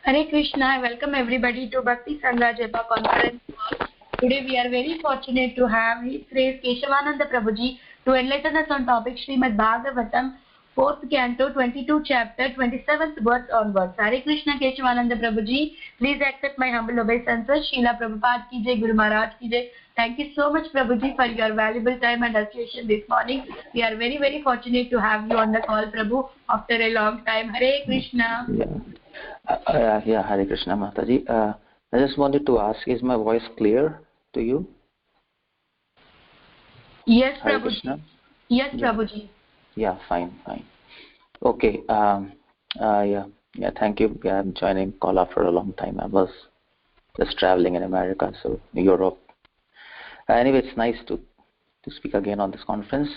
Hare Krishna, I welcome everybody to Bhakti Sangha conference. Today we are very fortunate to have His Grace Keshav Anand Prabhuji to enlighten us on topic Srimad Bhagavatam, 4th canto, 22 chapter, 27th verse onwards. Hare Krishna Keshav Anand Prabhuji, please accept my humble obeisances. Srila Prabhupada ki jai, Guru Maharaj ki jai. Thank you so much Prabhuji for your valuable time and association this morning. We are very, very fortunate to have you on the call, Prabhu, after a long time. Hare Krishna. Hare Krishna Mataji. I just wanted to ask, is my voice clear to you? Yes, Hare Prabhuji. Krishna? Yes, Prabhuji. Yeah, fine. Okay. Thank you. I'm joining call after a long time. I was just traveling in America, so Europe. Anyway, it's nice to speak again on this conference.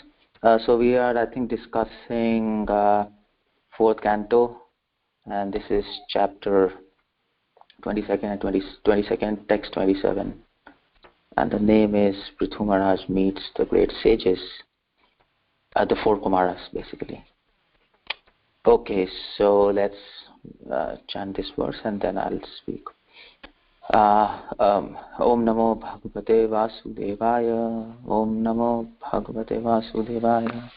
So we are, I think, discussing 4th canto, and this is chapter 22nd and 22nd, text 27, and the name is Prithu Maharaj meets the great sages, the 4 Kumaras basically. Okay, so let's chant this verse and then I'll speak. Om Namo Bhagavate Vasudevaya. Om Namo Bhagavate Vasudevaya.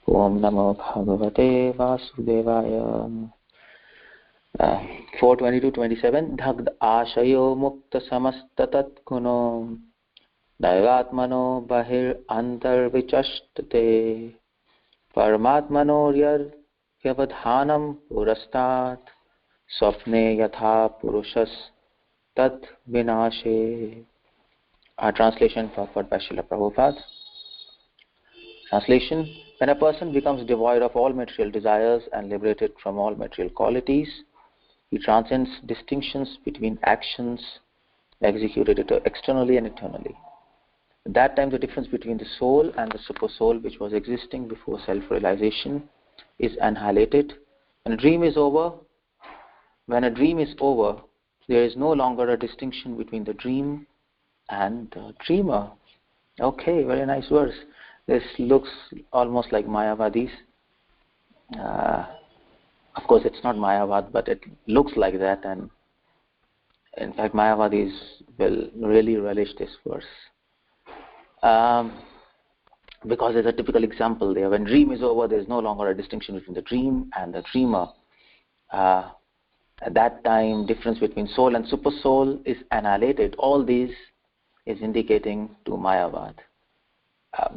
Om Namo Bhagavate Vasudevaya. 4:22-27 Dhagd Ashayo Mukta Samastatat Guno Daivatmano Bahir Antar Vichashtate Paramatmano Yar Yavadhanam Purastat Swapne Yatha Purushas Tat Vinashe. Translation purport by Srila Prabhupada. Translation: when a person becomes devoid of all material desires and liberated from all material qualities, he transcends distinctions between actions executed externally and internally. At that time, the difference between the soul and the supersoul, which was existing before self-realization, is annihilated. When a dream is over, there is no longer a distinction between the dream and the dreamer. Okay, very nice verse. This looks almost like Mayavadis. Of course, it's not Mayavad, but it looks like that, and in fact, Mayavadis will really relish this verse. Because there's a typical example there. When dream is over, there's no longer a distinction between the dream and the dreamer. At that time, difference between soul and supersoul is annihilated. All these is indicating to Mayavad.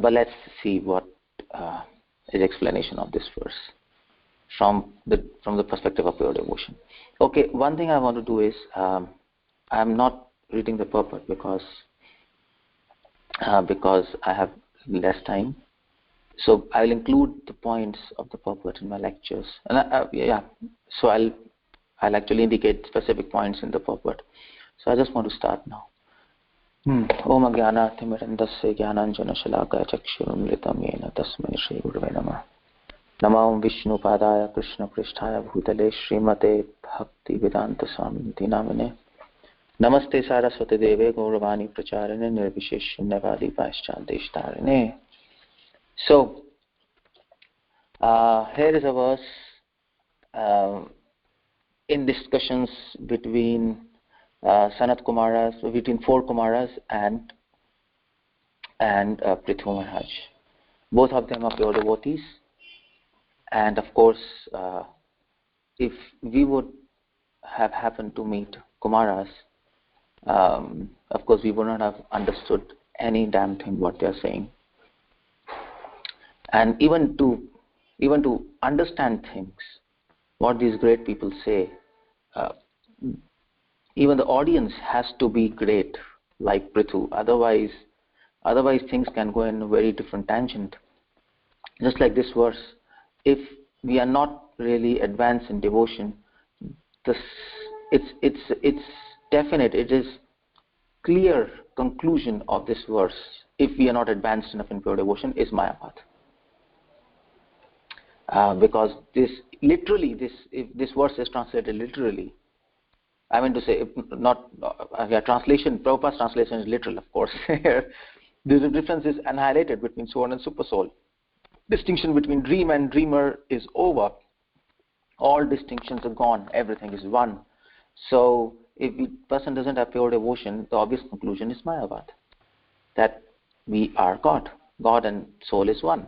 But let's see what is explanation of this verse from the perspective of pure devotion. Okay, one thing I want to do is I'm not reading the purport because I have less time. So I'll include the points of the purport in my lectures. And so I'll actually indicate specific points in the purport. So I just want to start now. Om Ajnanathimidandasya Jnananjana Shalakaya Chakshurumritam Yena Tasmai Shri Gurave Namah. Namah Vishnu Padaya Krishna Pristhaya Bhutale Srimate Bhaktivedanta Swami Namine. Namaste Saraswati Deve Gauravani Pracharine Nirvisheshunyavadi Paschandeshtarine. So, here is a verse in discussions between Sanat Kumaras, between 4 Kumaras and Prithu Maharaj. Both of them are pure devotees, and of course, if we would have happened to meet Kumaras, of course we would not have understood any damn thing what they are saying. And even to understand things, what these great people say, even the audience has to be great, like Prithu. Otherwise things can go in a very different tangent. Just like this verse, if we are not really advanced in devotion, it's definite. It is clear conclusion of this verse. If we are not advanced enough in pure devotion, is Mayavad. Because if this verse is translated literally, I mean to say, translation, Prabhupada's translation is literal, of course. The difference is annihilated between soul and supersoul. Distinction between dream and dreamer is over. All distinctions are gone. Everything is one. So if a person doesn't have pure devotion, the obvious conclusion is Mayavad, that we are God. God and soul is one.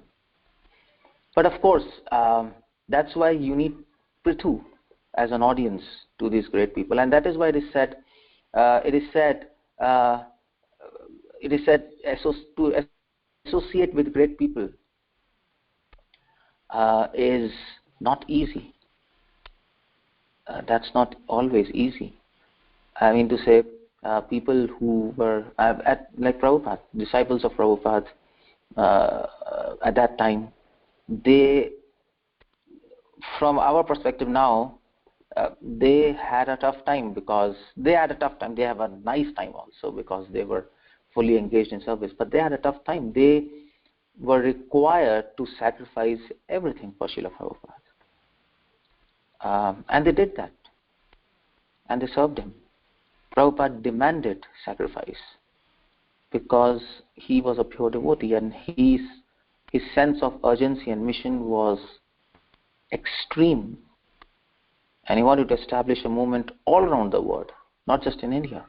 But of course, that's why you need Prithu as an audience to these great people, and that is why it is said to associate with great people is not easy. That's not always easy. I mean to say, people who were like Prabhupada, disciples of Prabhupada at that time, they, from our perspective now, they had a tough time because they had a tough time. They have a nice time also because they were fully engaged in service, but they had a tough time. They were required to sacrifice everything for Srila Prabhupada. And they did that. And they served him. Prabhupada demanded sacrifice because he was a pure devotee, and his sense of urgency and mission was extreme. And he wanted to establish a movement all around the world, not just in India.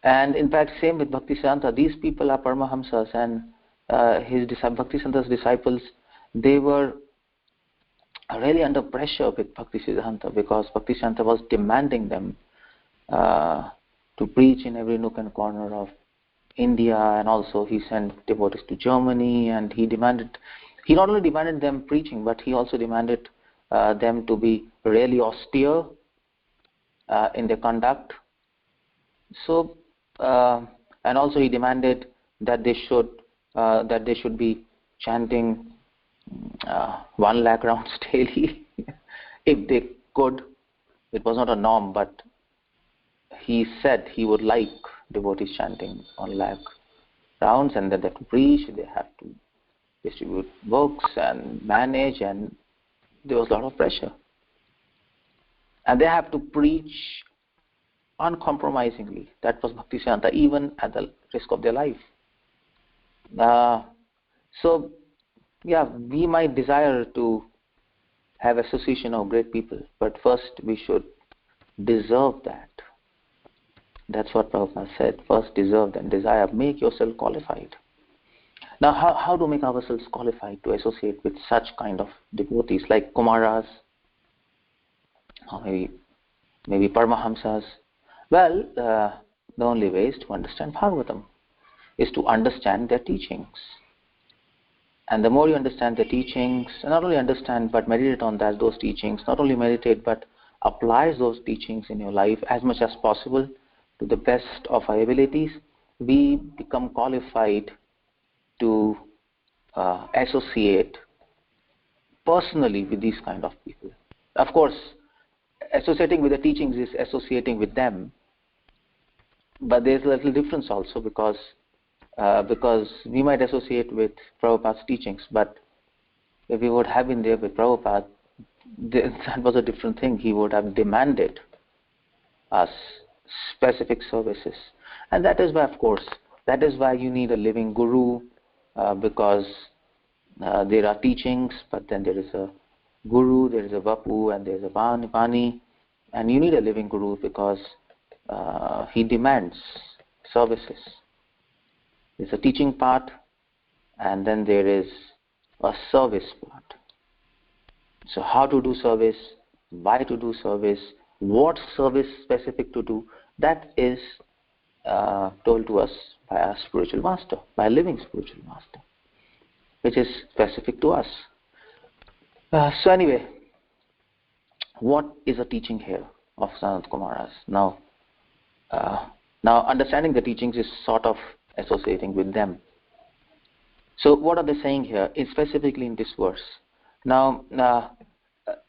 And in fact, same with Bhaktisiddhanta. These people are Paramahamsas, and Bhaktisiddhanta's disciples, they were really under pressure with Bhaktisiddhanta because Bhaktisiddhanta was demanding them to preach in every nook and corner of India, and also he sent devotees to Germany, and he not only demanded them preaching, but he also demanded them to be really austere in their conduct. So, and also he demanded that they should be chanting 1 lakh rounds daily if they could. It was not a norm, but he said he would like devotees chanting 1 lakh rounds, and then they have to preach, they have to distribute books and manage, and there was a lot of pressure. And they have to preach uncompromisingly. That was Bhaktisiddhanta, even at the risk of their life. So, yeah, we might desire to have association of great people, but first we should deserve that. That's what Prabhupada said. First deserve, then desire. Make yourself qualified. Now, how to make ourselves qualified to associate with such kind of devotees like Kumaras, or maybe Paramahamsas? Well, the only way is to understand Bhagavatam, is to understand their teachings. And the more you understand the teachings, not only understand but meditate on those teachings, not only meditate but apply those teachings in your life as much as possible to the best of our abilities, we become qualified to associate personally with these kind of people. Of course, associating with the teachings is associating with them, but there's a little difference also because we might associate with Prabhupada's teachings, but if we would have been there with Prabhupada, that was a different thing. He would have demanded us specific services. And that is why, of course, that is why you need a living guru, because there are teachings, but then there is a guru, there is a vapu, and there is a bani, and you need a living guru because he demands services. There's a teaching part, and then there is a service part. So how to do service, why to do service, what service specific to do, that is told to us by our spiritual master, by a living spiritual master, which is specific to us. So anyway, what is a teaching here of Sanat Kumaras? Now understanding the teachings is sort of associating with them. So what are they saying here, specifically in this verse? Now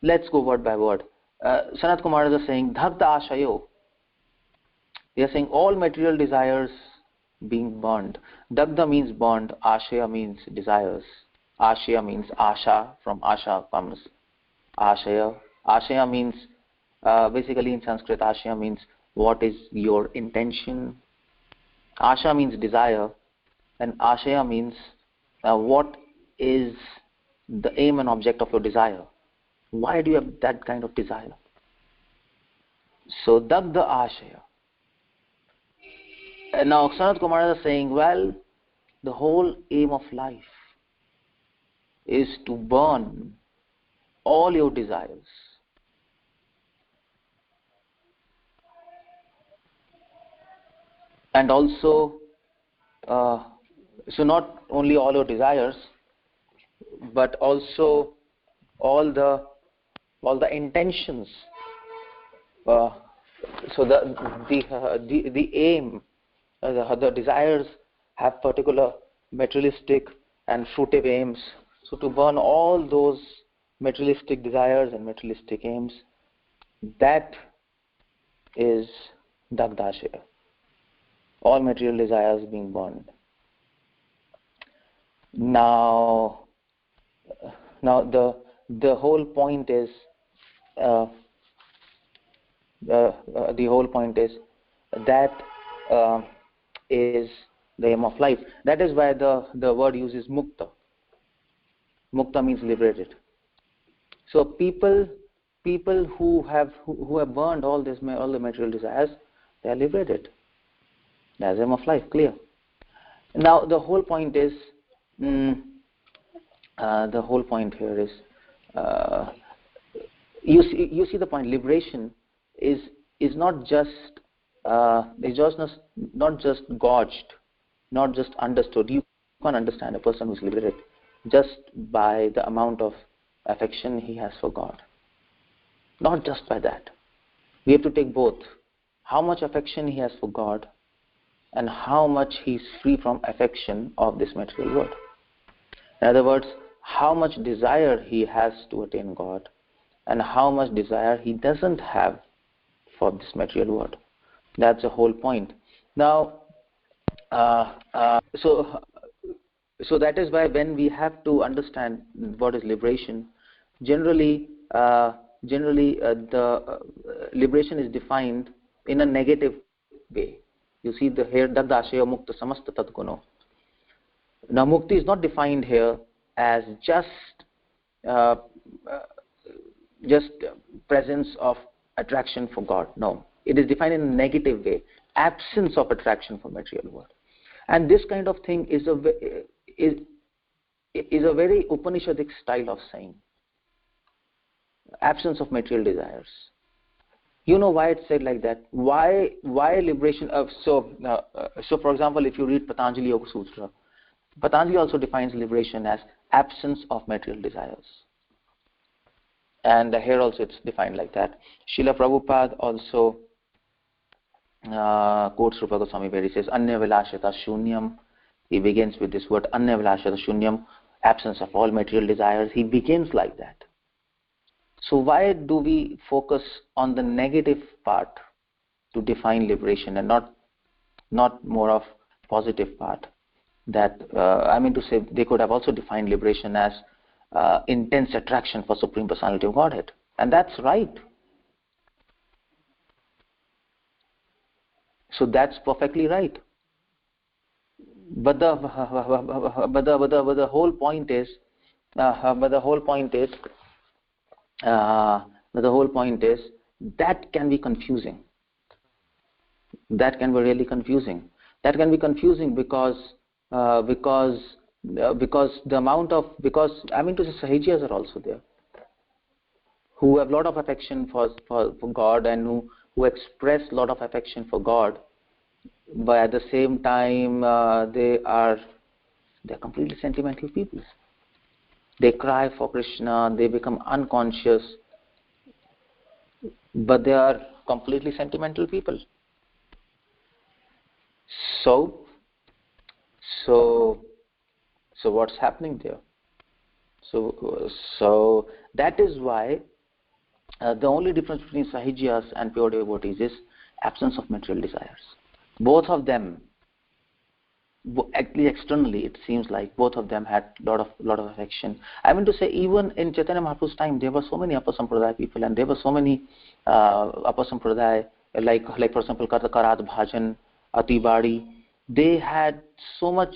let's go word by word. Sanat Kumaras are saying, Dhagda Ashayo. They are saying all material desires being burned. Dagda means burned, Ashaya means desires. Ashaya means Asha, from Asha comes Ashaya. Ashaya means, basically in Sanskrit, Ashaya means what is your intention. Asha means desire, and Ashaya means what is the aim and object of your desire. Why do you have that kind of desire? So Dagda Ashaya. And now Sanat Kumara is saying, well, the whole aim of life is to burn all your desires. And also, so not only all your desires, but also all the intentions. So the aim, the desires have particular materialistic and fruitive aims. So to burn all those materialistic desires and materialistic aims, that is Dagdashaya. All material desires being burned. Now the whole point is that is the aim of life. That is why the word uses mukta. Mukta means liberated. So people who have burned all the material desires, they are liberated. That's the aim of life. Clear. Now the whole point is the whole point here is you see the point. Liberation is not just not just gauged, not just understood. You can't understand a person who's liberated just by the amount of affection he has for God. Not just by that. We have to take both. How much affection he has for God and how much he is free from affection of this material world. In other words, how much desire he has to attain God and how much desire he doesn't have for this material world. That's the whole point. Now, so that is why when we have to understand what is liberation, generally the liberation is defined in a negative way. You see here, Dagdashaya Mukta Samasta Tadguno. Now, Mukti is not defined here as just presence of attraction for God. No, it is defined in a negative way, absence of attraction for material world. And this kind of thing is a very Upanishadic style of saying. Absence of material desires. You know why it's said like that? Why liberation of so for example, if you read Patanjali Yoga Sutra, Patanjali also defines liberation as absence of material desires. And here also it's defined like that. Srila Prabhupada also quotes Rupa Goswami where he says, Anya Vilashata Shunyam. He begins with this word, Anya Vilashata Shunyam, absence of all material desires. He begins like that. So why do we focus on the negative part to define liberation and not more of positive part? That I mean to say, they could have also defined liberation as intense attraction for Supreme Personality of Godhead, and that's right. So that's perfectly right. But the whole point is that can be confusing. That can be really confusing. That can be confusing because the amount of, because I mean to say, Sahajiyas are also there who have a lot of affection for God and who express a lot of affection for God, but at the same time they're completely sentimental people. They cry for Krishna, they become unconscious, but they are completely sentimental people. So what's happening there? So that is why the only difference between Sahajiyas and pure devotees is absence of material desires. Both of them, at least externally, it seems like both of them had lot of affection. I mean to say, even in Chaitanya Mahaprabhu's time, there were so many Upper Sampradaya people, and there were so many Upper Sampradaya, like for example, Karad Bhajan, Atibadi. They had so much.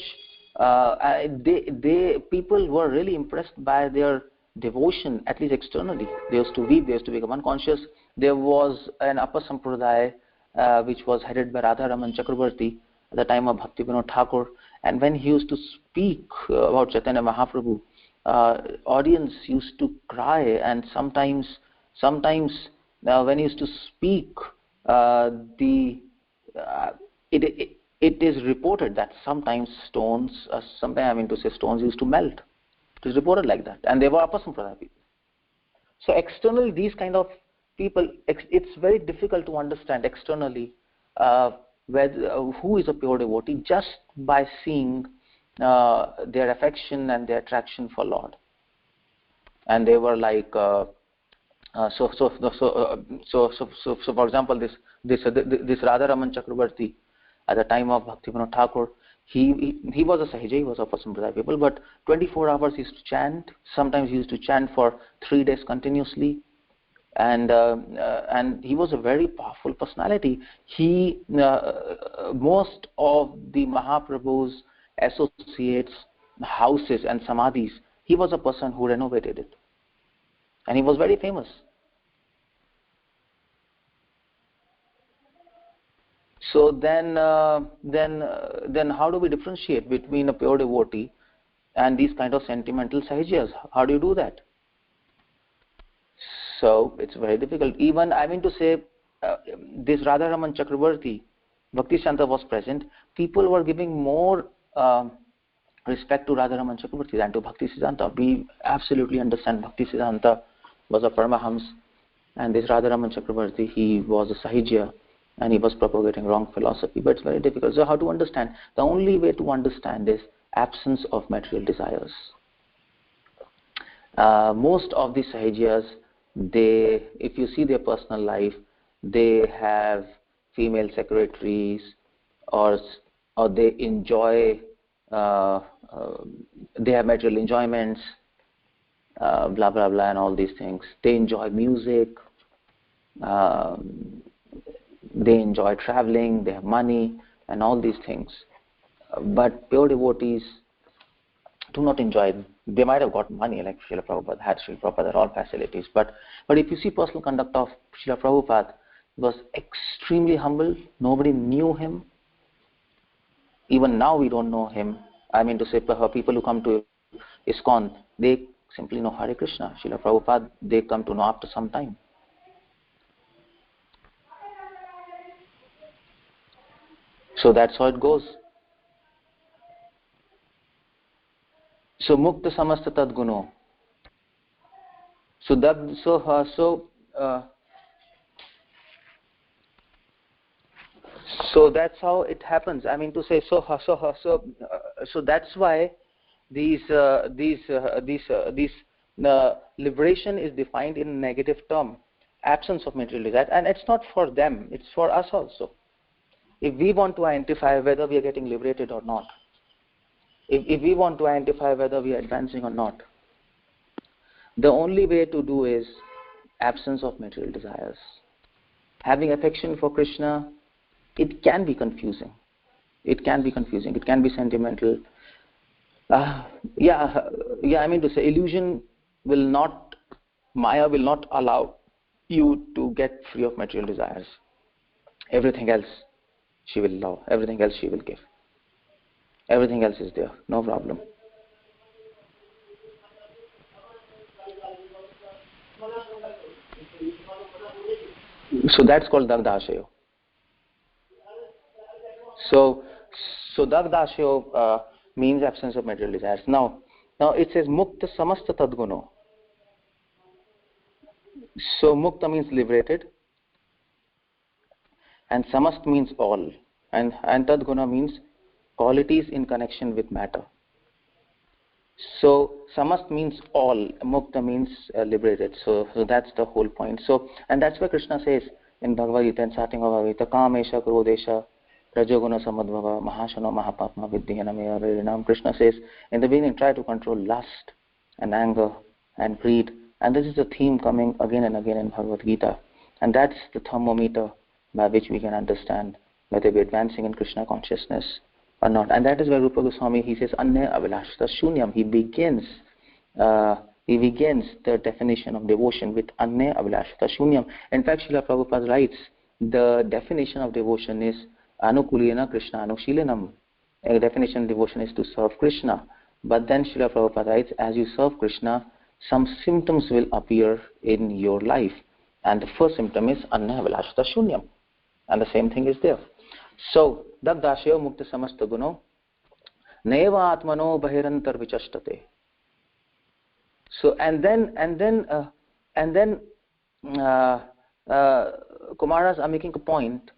People were really impressed by their devotion, at least externally. They used to weep, they used to become unconscious, there was an upper sampradaya which was headed by Radharaman Chakrabarti at the time of Bhaktivedanta Thakur, and when he used to speak about Chaitanya Mahaprabhu, audience used to cry, and sometimes when he used to speak, it is reported that sometimes stones used to melt. It is reported like that, and they were upper sampradaya people. So externally, these kind of people, it's very difficult to understand externally who is a pure devotee just by seeing their affection and their attraction for Lord. And they were like, so for example, this Radharaman Chakrabarti at the time of Bhaktivedanta Thakur, he was a Sahija, he was a Sampradaya people, but 24 hours he used to chant. Sometimes he used to chant for 3 days continuously, and he was a very powerful personality. He most of the Mahaprabhu's associates' houses and samadhis, he was a person who renovated it, and he was very famous. So then how do we differentiate between a pure devotee and these kind of sentimental sahijas? How do you do that? So it's very difficult. Even, this Radharaman Chakrabarti, Bhakti Siddhanta was present. People were giving more respect to Radharaman Chakrabarti than to Bhakti Siddhanta. We absolutely understand Bhakti Siddhanta was a Paramahams, and this Radharaman Chakrabarti, he was a Sahija, and he was propagating wrong philosophy. But it's very difficult. So how to understand? The only way to understand is absence of material desires. Most of the Sahijas, if you see their personal life, they have female secretaries, or they enjoy, they have material enjoyments, blah blah blah, and all these things. They enjoy music, they enjoy traveling, they have money, and all these things. But pure devotees do not enjoy them. They might have got money, like Srila Prabhupada had. Srila Prabhupada had all facilities. But if you see personal conduct of Srila Prabhupada, he was extremely humble. Nobody knew him. Even now we don't know him. People who come to ISKCON, they simply know Hare Krishna. Srila Prabhupada, they come to know after some time. So that's how it goes. So mukta samasta tadguno. So that's how it happens. So that's why these liberation is defined in negative term, absence of material desire, and it's not for them, it's for us also. If we want to identify whether we are getting liberated or not, if we want to identify whether we are advancing or not, the only way to do is absence of material desires. Having affection for Krishna, it can be confusing. It can be sentimental. Illusion will not, Maya will not allow you to get free of material desires. Everything else she will allow, everything else she will give. Everything else is there, no problem. So that's called Dagdashayo. So Dagdashayo means absence of material desires. Now it says Mukta Samasta Tadguno. So Mukta means liberated, and Samast means all, and Tadguna means qualities in connection with matter. So Samast means all, Mukta means liberated. So that's the whole point. So, and that's why Krishna says in Bhagavad Gita and starting of Bhagavad Gita, Kamesha Krodesha Rajoguna Samadvava Mahashano Mahapapma Vidyanamaya Virinam. Krishna says in the beginning, try to control lust and anger and greed, and this is a theme coming again and again in Bhagavad Gita, and that's the thermometer by which we can understand whether we're advancing in Krishna consciousness or not. And that is where Rupa Goswami, he says, Anya Avilashta Shunyam. He begins he begins the definition of devotion with Anya Abhilashata Shunyam. In fact, Srila Prabhupada writes, the definition of devotion is Anukulena Krishna Anukshilanam. A definition of devotion is to serve Krishna. But then Srila Prabhupada writes, as you serve Krishna, some symptoms will appear in your life. And the first symptom is Anya Abhilashata Shunyam. And the same thing is there. So, Dagdashyo Mukta Samasta Guno Neva Atmano Bahirantar Vichashtate. So, and then Kumaras are making a point.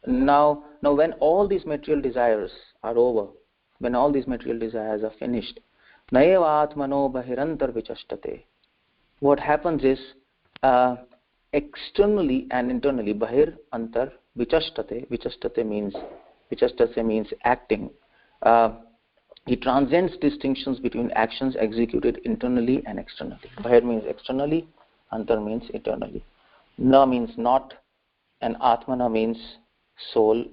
Now, when all these material desires are over, when all these material desires are finished, Nayeva Atmano Bahirantar Vichashtate. What happens is, externally and internally, Bahir Antar Vichashtate. Vichashtate means acting. He transcends distinctions between actions executed internally and externally. Bahir means externally, Antar means internally. Na means not, and Atmana means soul.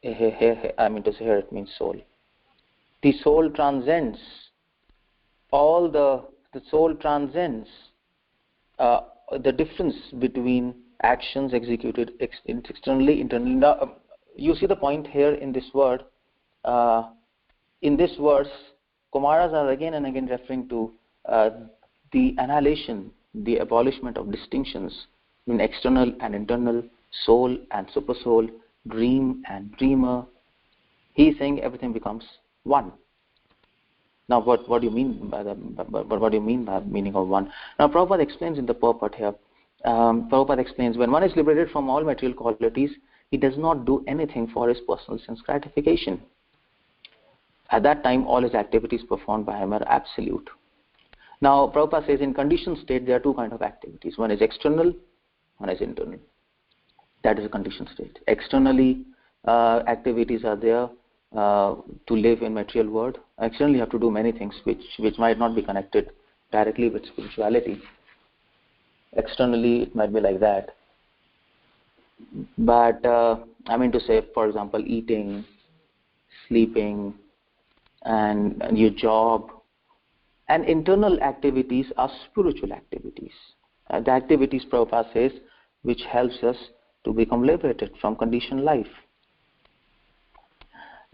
I mean to say here it means soul. The soul transcends the soul transcends the difference between actions executed externally, internally. Now, you see the point here in this word. In this verse, Kumaras are again and again referring to the annihilation, the abolishment of distinctions in external and internal, soul and supersoul, dream and dreamer. He is saying everything becomes one. Now, what do you mean by what do you mean by meaning of one? Now, Prabhupada explains in the purport here. Prabhupada explains, when one is liberated from all material qualities, he does not do anything for his personal sense gratification. At that time, all his activities performed by him are absolute. Now, Prabhupada says in conditioned state, there are two kinds of activities. One is external, one is internal. That is a conditioned state. Externally, activities are there to live in material world. Externally, you have to do many things which might not be connected directly with spirituality. Externally, it might be like that. But I mean to say, for example, eating, sleeping, and your job. And internal activities are spiritual activities. The activities, Prabhupada says, which helps us to become liberated from conditioned life.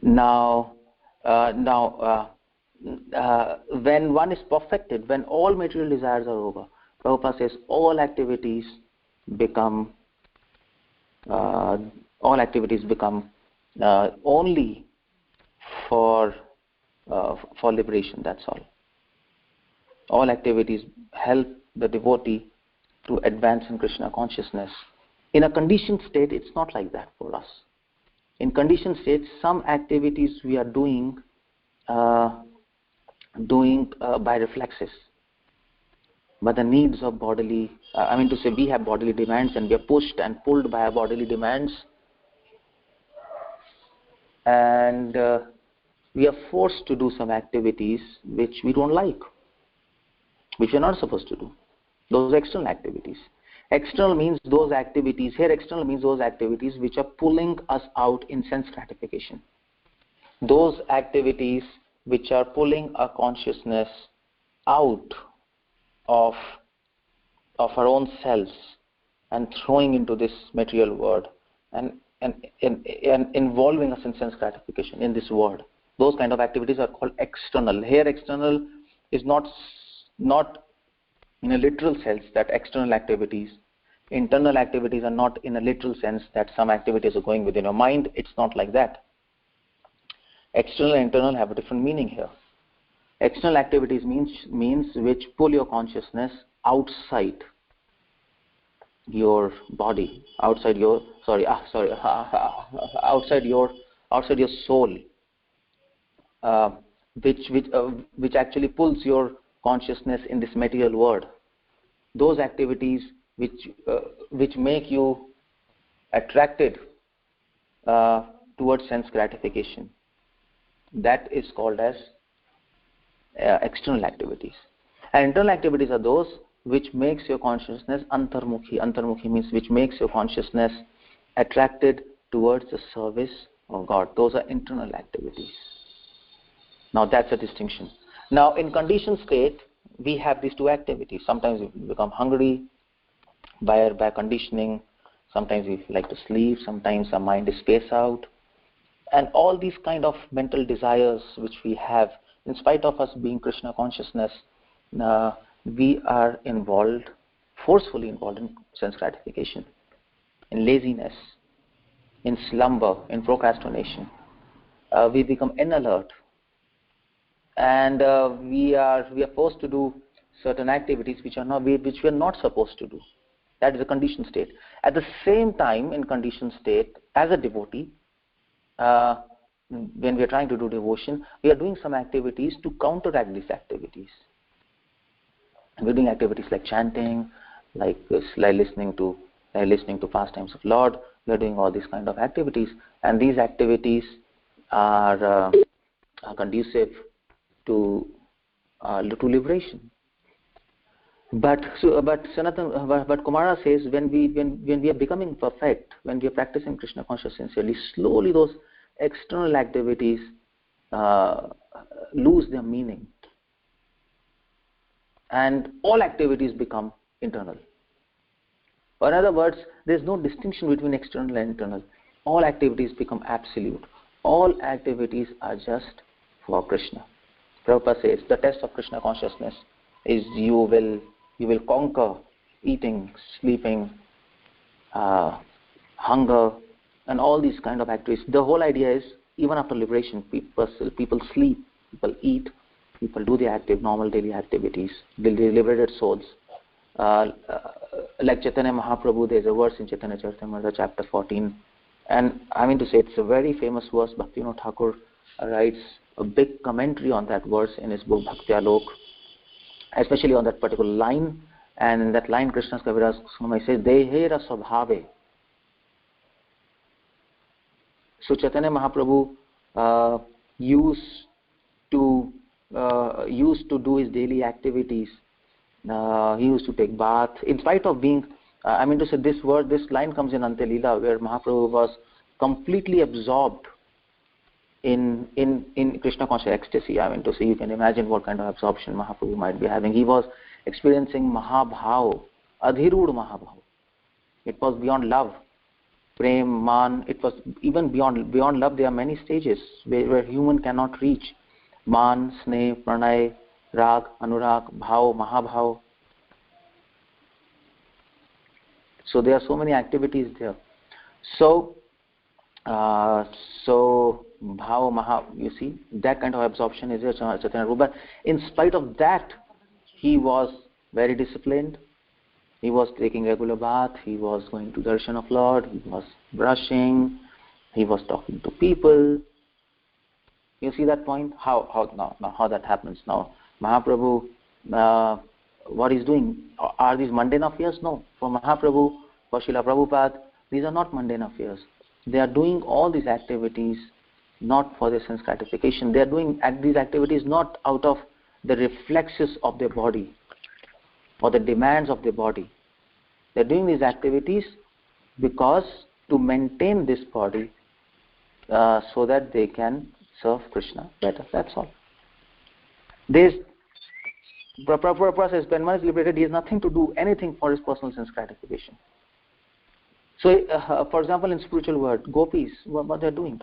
Now, when one is perfected, when all material desires are over, Prabhupada says all activities become only for liberation. That's all. All activities help the devotee to advance in Krishna consciousness. In a conditioned state, it's not like that for us. In conditioned states, some activities we are doing by reflexes. But the needs of bodily, we have bodily demands and we are pushed and pulled by our bodily demands. And we are forced to do some activities which we don't like, which we are not supposed to do. Those external activities. External means those activities. Here, external means those activities which are pulling us out in sense gratification. Those activities which are pulling our consciousness out of our own selves and throwing into this material world and involving us in sense gratification in this world. Those kind of activities are called external. Here, external is not in a literal sense that external activities. Internal activities are not in a literal sense that some activities are going within your mind. It's not like that. External and internal have a different meaning here. External activities means which pull your consciousness outside your body, outside your soul, which actually pulls your consciousness in this material world. Those activities which make you attracted towards sense gratification, that is called as external activities. And internal activities are those which makes your consciousness antarmukhi. Antarmukhi means which makes your consciousness attracted towards the service of God. Those are internal activities. Now that's a distinction. Now in conditioned state, we have these two activities. Sometimes we become hungry by conditioning. Sometimes we like to sleep. Sometimes our mind is spaced out. And all these kind of mental desires which we have, in spite of us being Krishna consciousness, we are forcefully involved in sense gratification, in laziness, in slumber, in procrastination. We become inalert, and we are forced to do certain activities which we are not supposed to do. That is a conditioned state. At the same time, in conditioned state, as a devotee, when we are trying to do devotion, we are doing some activities to counteract these activities. We're doing activities like chanting, like listening to pastimes of Lord. We are doing all these kind of activities, and these activities are conducive to liberation. But Kumara says, when we are becoming perfect, when we are practicing Krishna consciousness sincerely, slowly those external activities lose their meaning, and all activities become internal. Or in other words, there is no distinction between external and internal. All activities become absolute. All activities are just for Krishna. Prabhupada says the test of Krishna consciousness is you will conquer eating, sleeping, hunger, and all these kind of activities. The whole idea is, even after liberation, people sleep, people eat, people do the normal daily activities. The liberated souls. Like Chaitanya Mahaprabhu, there is a verse in Chaitanya Charitamrita, chapter 14, and I mean to say it's a very famous verse. Bhaktivinoda Thakur writes a big commentary on that verse in his book Bhaktivedanta, especially on that particular line. And in that line, Krishna Kaviraj Swami says, Dehera Swabhave. So Chaitanya Mahaprabhu used to do his daily activities. He used to take bath. In spite of being, I mean to say, this line comes in Ante Leela, where Mahaprabhu was completely absorbed in Krishna conscious ecstasy. I mean to say, you can imagine what kind of absorption Mahaprabhu might be having. He was experiencing Mahabhav, Adhirud Mahabhav. It was beyond love, Prem, Man. It was even beyond love. There are many stages where human cannot reach. Man, Sneh, Pranay, Rag, Anurag, Bhav, Mahabhav. So there are so many activities there. So Bhav, Maha, you see, that kind of absorption is there, Chaitanya Rupa. But in spite of that, he was very disciplined. He was taking regular bath. He was going to darshan of Lord. He was brushing. He was talking to people. You see that point? How that happens now? Mahaprabhu, what he's doing, are these mundane affairs? No. For Mahaprabhu, for Srila Prabhupada, these are not mundane affairs. They are doing all these activities not for their sense gratification. They are doing these activities not out of the reflexes of their body or the demands of their body. They are doing these activities because to maintain this body so that they can serve Krishna better. That's all. There's proper process. When one is liberated, he has nothing to do anything for his personal sense gratification. So, for example, in spiritual world, gopis, what they're doing?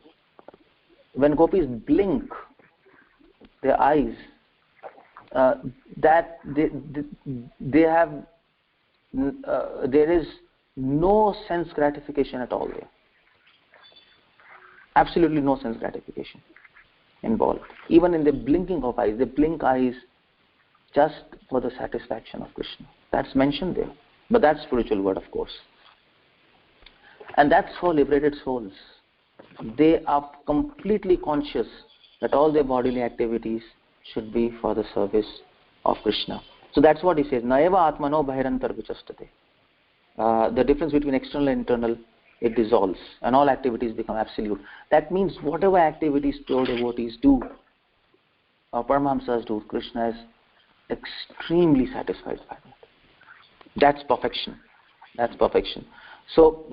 When gopis blink their eyes, that they have, there is no sense gratification at all there. Absolutely no sense gratification involved. Even in the blinking of eyes, they blink eyes just for the satisfaction of Krishna. That's mentioned there. But that's spiritual word, of course. And that's for liberated souls. They are completely conscious that all their bodily activities should be for the service of Krishna. So that's what he says. Naeva atmano bhahirantar vichastate. The difference between external and internal, it dissolves, and all activities become absolute. That means whatever activities pure devotees do, or Paramahamsas do, Krishna is extremely satisfied by that. That's perfection. That's perfection. So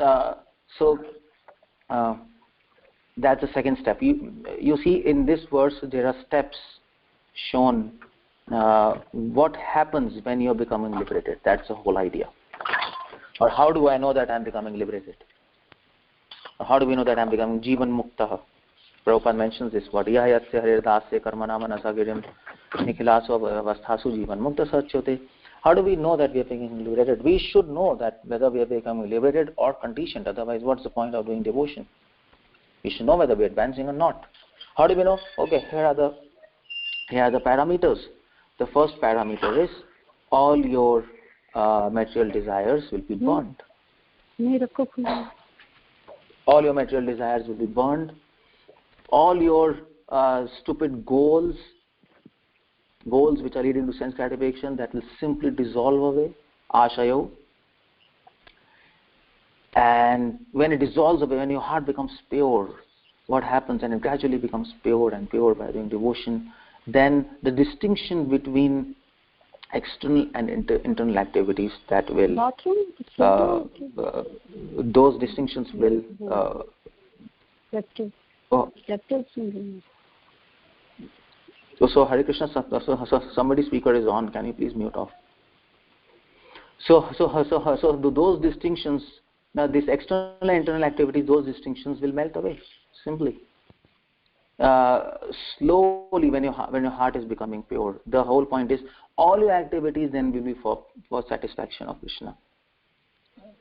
that's the second step. You see in this verse there are steps shown what happens when you're becoming liberated? That's the whole idea. Or how do I know that I'm becoming liberated? Or how do we know that I'm becoming Jivan Mukta? Prabhupada mentions this word. Yahyasya haridasya karmanama nasagirim nikhilaso avasthasu Jivan Mukta Satyote. How do we know that we are becoming liberated? We should know that whether we are becoming liberated or conditioned. Otherwise, what's the point of doing devotion? We should know whether we are advancing or not. How do we know? Okay, here are the parameters. The first parameter is all your material desires will be burned. All your material desires will be burned. All your stupid goals which are leading to sense gratification, that will simply dissolve away. Ashayo. And when it dissolves away, when your heart becomes pure, what happens? And it gradually becomes pure and pure by doing devotion. Then the distinction between external and internal activities, that will those distinctions will so Hare Krishna, somebody speaker is on, can you please mute off? So those distinctions, now this external and internal activities, those distinctions will melt away simply. Slowly, when your heart is becoming pure, the whole point is all your activities then will be for satisfaction of Krishna.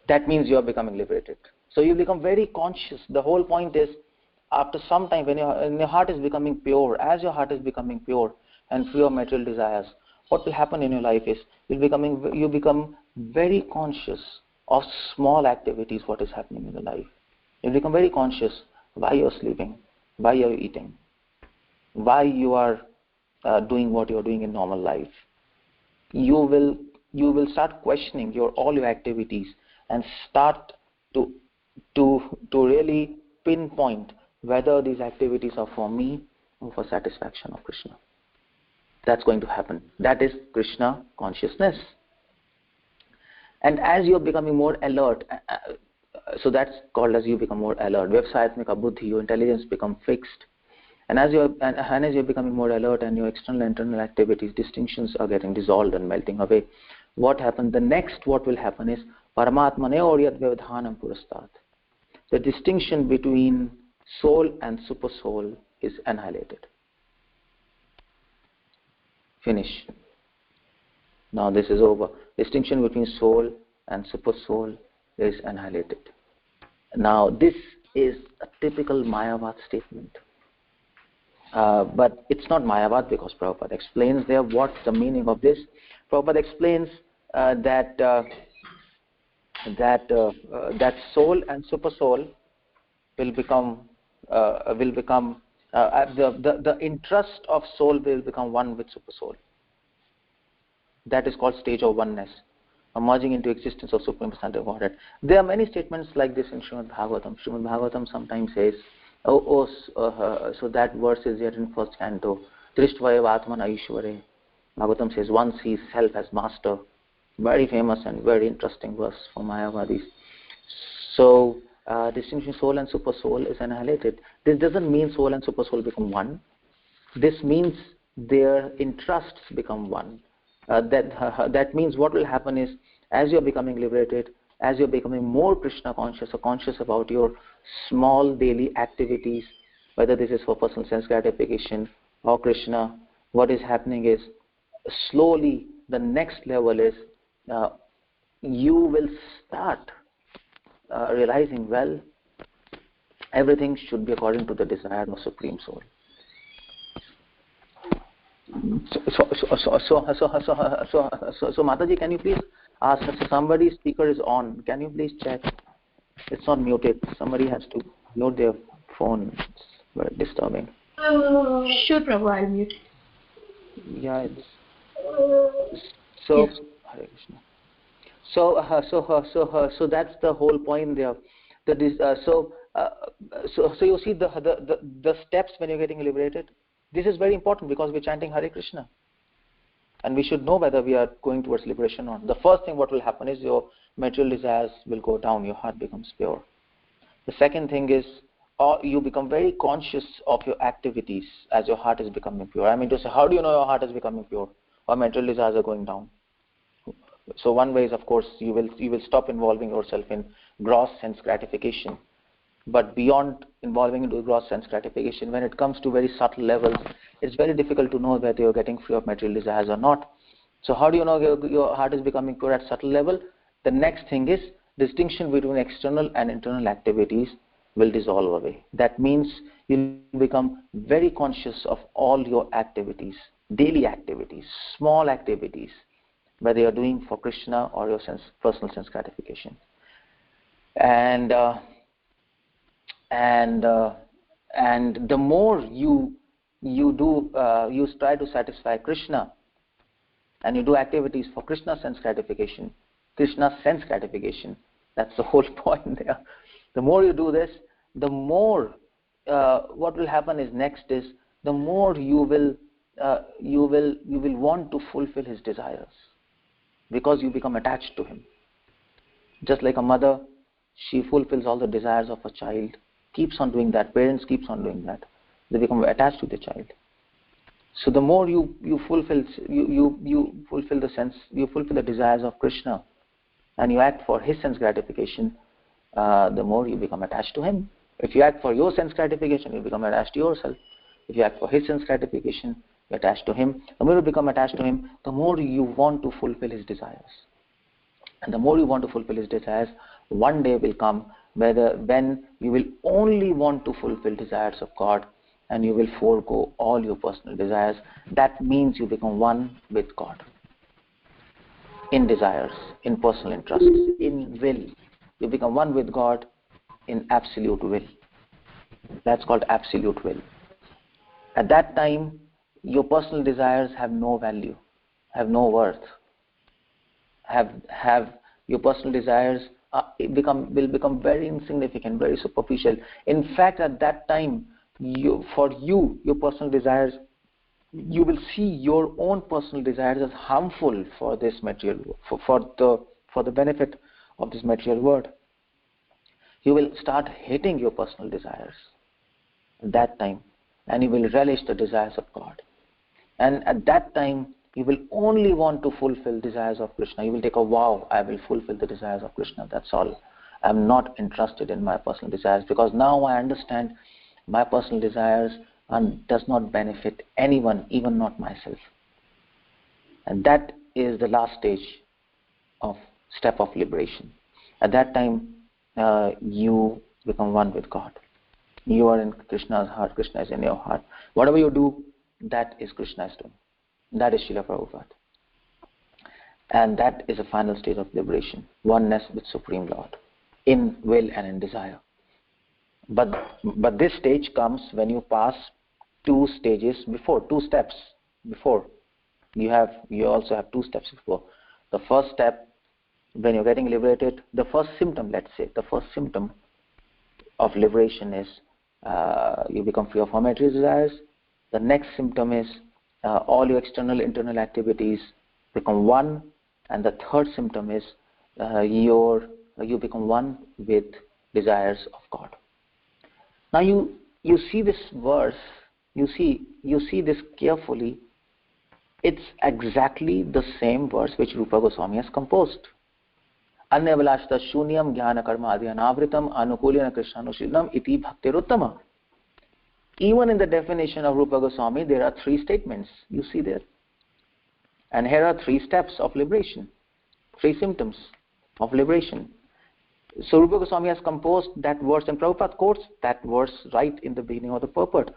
That means you are becoming liberated. So you become very conscious. The whole point is, after some time, when your heart is becoming pure, as your heart is becoming pure and free of material desires, what will happen in your life is you become very conscious of small activities, what is happening in your life. You become very conscious why you are sleeping, why you are eating, why you are doing what you are doing in normal life. You will start questioning all your activities and start to really pinpoint whether these activities are for me or for satisfaction of Krishna. That's going to happen. That is Krishna consciousness. And as you're becoming more alert, so that's called as you become more alert. Vyavasayatmika buddhi, your intelligence become fixed. And as you're becoming more alert and your external and internal activities, distinctions are getting dissolved and melting away. What happens? What will happen is Paramatmane Oryat Vyavadhanam Purastat. The distinction between soul and super soul is annihilated. Finish. Now this is over. Distinction between soul and super soul is annihilated. Now this is a typical Mayavad statement. But it's not Mayavad, because Prabhupada explains there what's the meaning of this. Prabhupada explains that soul and super soul will become the interest of soul will become one with super soul. That is called stage of oneness, merging into existence of Supreme Personality of Godhead. There are many statements like this in Srimad Bhagavatam. Srimad Bhagavatam sometimes says, so that verse is here in first canto. Drishtvaya Atman Aishware. Bhagavatam says, one sees self as master. Very famous and very interesting verse for Mayavadis. So, distinction soul and super soul is annihilated. This doesn't mean soul and super soul become one. This means their interests become one. That means what will happen is, as you are becoming liberated, as you are becoming more Krishna conscious or conscious about your small daily activities, whether this is for personal sense gratification or Krishna, what is happening is slowly the next level is you will start realizing, well, everything should be according to the desire of Supreme Soul. So Mataji, can you please ask? So somebody's speaker is on. Can you please check? It's not muted. Somebody has to mute their phone. It's very disturbing. Sure, Prabhu, I'll mute. Yeah. So yes. Hare Krishna. So that's the whole point there. So you see the steps when you're getting liberated. This is very important because we're chanting Hare Krishna, and we should know whether we are going towards liberation or not. The first thing what will happen is your material desires will go down. Your heart becomes pure. The second thing is you become very conscious of your activities as your heart is becoming pure. I mean to say, how do you know your heart is becoming pure? our material desires are going down. So one way is, of course, you will stop involving yourself in gross sense gratification. But beyond involving into gross sense gratification, when it comes to very subtle levels, it's very difficult to know whether you're getting free of material desires or not. So how do you know your heart is becoming pure at subtle level? The next thing is distinction between external and internal activities will dissolve away. That means you'll become very conscious of all your activities, daily activities, small activities, whether you're doing for Krishna or your personal sense gratification. And the more you try to satisfy Krishna, and you do activities for Krishna's sense gratification, that's the whole point there. The more you do this, the more what will happen is next is the more you will want to fulfill his desires, because you become attached to him. Just like a mother, she fulfills all the desires of a child, keeps on doing that. Parents keeps on doing that. They become attached to the child. So the more you fulfill the desires of Krishna, and you act for his sense gratification, the more you become attached to him. If you act for your sense gratification, you become attached to yourself. If you act for his sense gratification, you're attached to him. The more you become attached to him, the more you want to fulfill his desires. And the more you want to fulfill his desires, one day will come when you will only want to fulfill desires of God, and you will forego all your personal desires. That means you become one with God. In desires, in personal interests, in will. You become one with God in absolute will. That's called absolute will. At that time, your personal desires have no value, have no worth. Your personal desires will become very insignificant, very superficial. In fact, at that time, your personal desires, you will see your own personal desires as harmful for this material, for the benefit of this material world. You will start hating your personal desires at that time, and you will relish the desires of God. And at that time, you will only want to fulfill desires of Krishna. You will take a vow, I will fulfill the desires of Krishna, that's all. I'm not interested in my personal desires, because now I understand my personal desires does not benefit anyone, even not myself. And that is the last step of liberation. At that time, you become one with God. You are in Krishna's heart, Krishna is in your heart. Whatever you do, that is Krishna's doing. That is Srila Prabhupada. And that is the final stage of liberation, oneness with Supreme Lord, in will and in desire. But this stage comes when you pass two steps before. You also have 2 steps before. The first step, when you're getting liberated, the first symptom of liberation is you become free of all material desires. The next symptom is all your external, internal activities become one, and the third symptom is you become one with desires of God. Now you see this verse, you see this carefully. It's exactly the same verse which Rupa Goswami has composed. Anyavalashta shunyam jnana karma adhyanavritam anukulyana krishnanushilam iti bhaktiruttama. Even in the definition of Rupa Goswami, there are 3 statements, you see there. And here are 3 steps of liberation, 3 symptoms of liberation. So Rupa Goswami has composed that verse, and Prabhupada quotes that verse right in the beginning of the purport.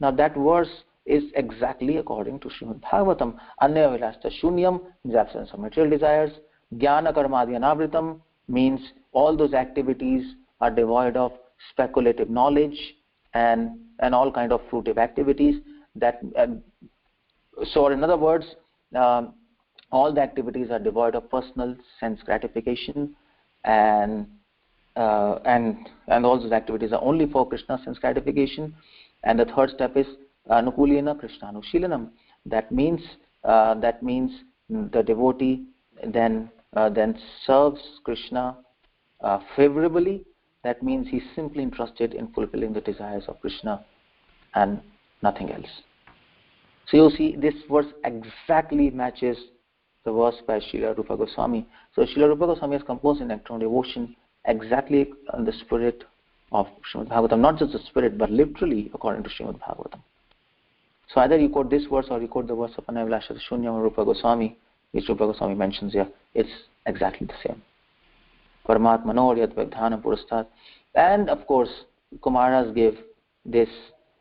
Now that verse is exactly according to Srimad Bhagavatam. Anya vilasta shunyam means absence of material desires. Jnana karmadhyanavritam means all those activities are devoid of speculative knowledge and all kind of fruitive activities. So in other words, all the activities are devoid of personal sense gratification, and all those activities are only for Krishna's sense gratification. And the third step is anukulyana krishnanushilanam. That means the devotee then serves Krishna favorably. That means he's simply interested in fulfilling the desires of Krishna and nothing else. So you see, this verse exactly matches the verse by Srila Rupa Goswami. So Srila Rupa Goswami has composed an act of devotion exactly on the spirit of Srimad Bhagavatam, not just the spirit, but literally according to Srimad Bhagavatam. So either you quote this verse or you quote the verse of Anavlasha Shunyam or Rupa Goswami, which Rupa Goswami mentions here. It's exactly the same. Paramatmano yad vedhana purastat. And of course, Kumaras give this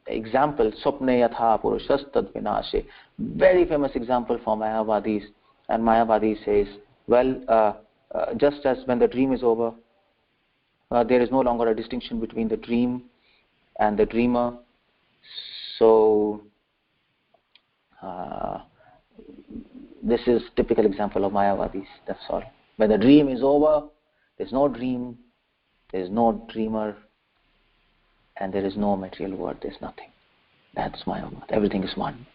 example, Swapne yatha purushas tad vinashe. Very famous example for Mayavadis. And Mayavadi says, well, just as when the dream is over, there is no longer a distinction between the dream and the dreamer. So, this is typical example of Mayavadis, that's all. When the dream is over, there's no dream, there's no dreamer, and there is no material world, there's nothing. That's Mayavad. Everything is one.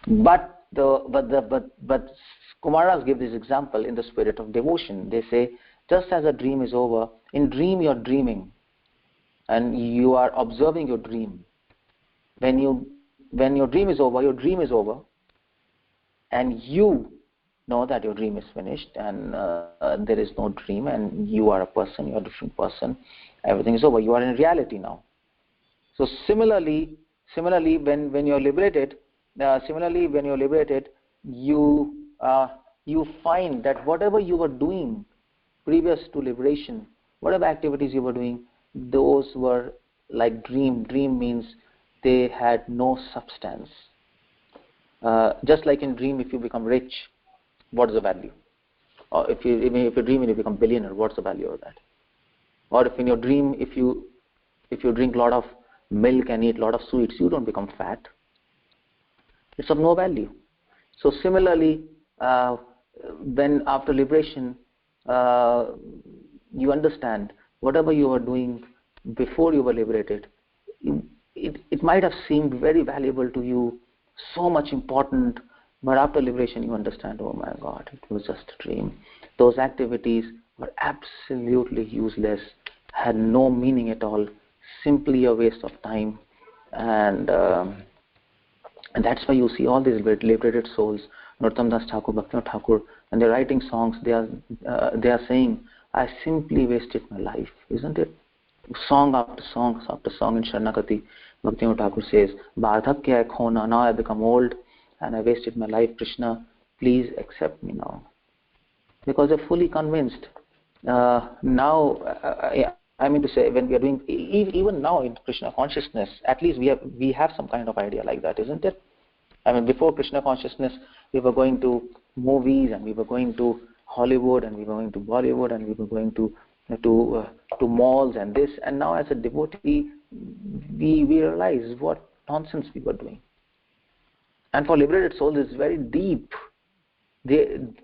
But Kumaras give this example in the spirit of devotion. They say, just as a dream is over, in dream you're dreaming, and you are observing your dream. When your dream is over, and you know that your dream is finished, and there is no dream, and you are a person, you are a different person. Everything is over. You are in reality now. So similarly, when you are liberated, you find that whatever you were doing previous to liberation, whatever activities you were doing, those were like dream. Dream means they had no substance. Just like in dream, if you become rich, what is the value? Or if you dream and you become billionaire, what's the value of that? Or if in your dream, if you drink a lot of milk and eat a lot of sweets, you don't become fat. It's of no value. So similarly, when after liberation, you understand whatever you were doing before you were liberated, it might have seemed very valuable to you, so much important, but after liberation you understand, oh my God, it was just a dream. Those activities were absolutely useless, had no meaning at all, simply a waste of time. And that's why you see all these liberated souls, Narottam Das Thakur, Bhaktivinoda Thakur, and they're writing songs, they are saying, I simply wasted my life, isn't it? Song after song after song in Sharanagati, Bhaktivinoda Thakur says, Vardhakya khona, now I become old and I wasted my life. Krishna, please accept me now. Because they're fully convinced. Now, I mean to say, when we are doing, even now in Krishna Consciousness, at least we have some kind of idea like that, isn't it? I mean, before Krishna Consciousness, we were going to movies, and we were going to Hollywood, and we were going to Bollywood, and we were going to malls and this. And now as a devotee, we realize what nonsense we were doing. And for liberated souls, it's very deep.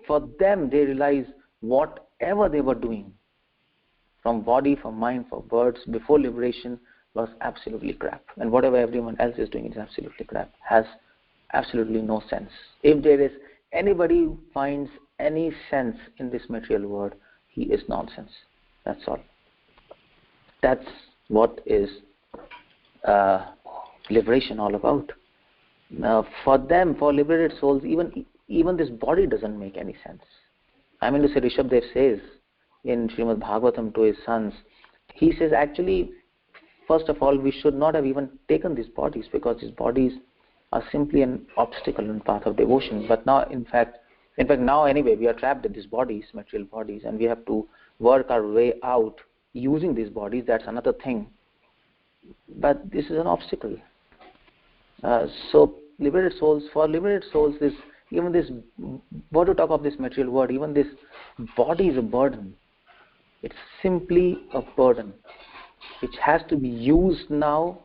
For them, they realize whatever they were doing, from body, from mind, for words, before liberation, was absolutely crap. And whatever everyone else is doing is absolutely crap, has absolutely no sense. If there is anybody who finds any sense in this material world, he is nonsense. That's all. That's what is liberation all about. For them, for liberated souls, even this body doesn't make any sense. I mean to say, Rishabdev says in Srimad Bhagavatam to his sons, he says, actually, first of all, we should not have even taken these bodies, because these bodies are simply an obstacle in the path of devotion. But now, in fact, now anyway, we are trapped in these bodies, material bodies, and we have to work our way out using these bodies. That's another thing. But this is an obstacle. So, liberated souls, even this, what to talk of this material world, even this body is a burden. It's simply a burden which has to be used now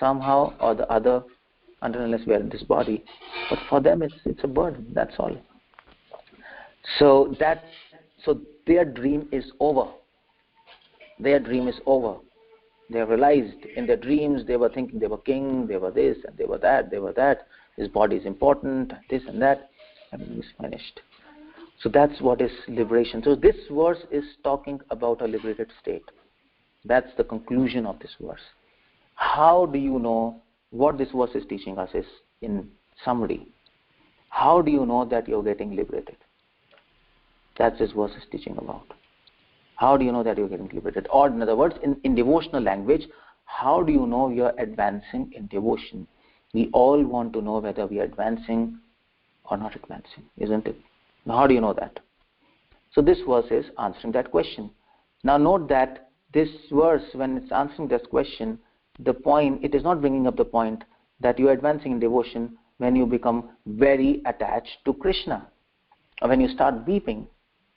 somehow or the other, until unless we are in this body. But for them, it's a burden. That's all. So their dream is over. Their dream is over. They have realized in their dreams they were thinking they were king, they were this and they were that. This body is important, this and that. Everything is finished. So that's what is liberation. So this verse is talking about a liberated state. That's the conclusion of this verse. How do you know what this verse is teaching us? Is in summary. How do you know that you're getting liberated? That's this verse is teaching about. How do you know that you're getting liberated? Or in other words, in devotional language, how do you know you're advancing in devotion? We all want to know whether we are advancing or not advancing, isn't it? Now, how do you know that? So this verse is answering that question. Now note that this verse, when it's answering this question, the point, it is not bringing up the point that you are advancing in devotion when you become very attached to Krishna, or when you start weeping,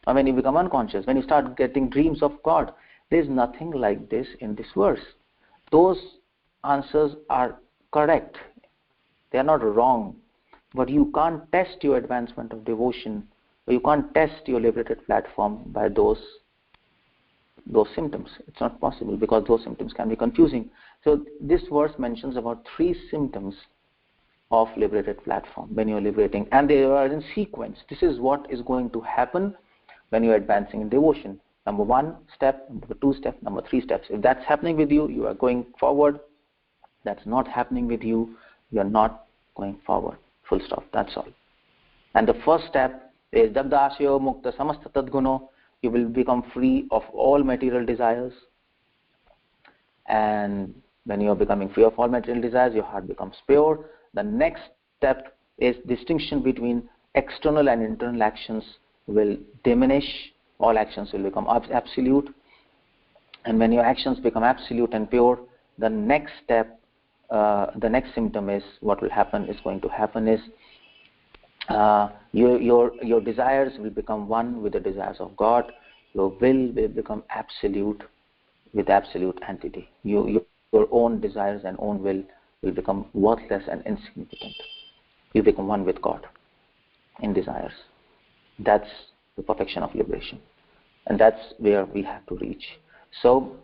or when you become unconscious, when you start getting dreams of God. There is nothing like this in this verse. Those answers are correct. They are not wrong. But you can't test your advancement of devotion, or you can't test your liberated platform by those symptoms. It's not possible, because those symptoms can be confusing. So this verse mentions about 3 symptoms of liberated platform when you're liberating, and they are in sequence. This is what is going to happen when you're advancing in devotion. Number 1 step, number 2 step, number 3 steps. If that's happening with you, you are going forward. That's not happening with you, you are not going forward. Full stop. That's all. And the first step is Dabdasyo Mukta Samasta Tadguno. You will become free of all material desires. And when you are becoming free of all material desires, your heart becomes pure. The next step is distinction between external and internal actions will diminish. All actions will become absolute. And when your actions become absolute and pure, the next step, the next symptom is what will happen is going to happen is your desires will become one with the desires of God. Your will become absolute with absolute entity. Your own desires and own will become worthless and insignificant. You become one with God in desires. That's the perfection of liberation. And that's where we have to reach. So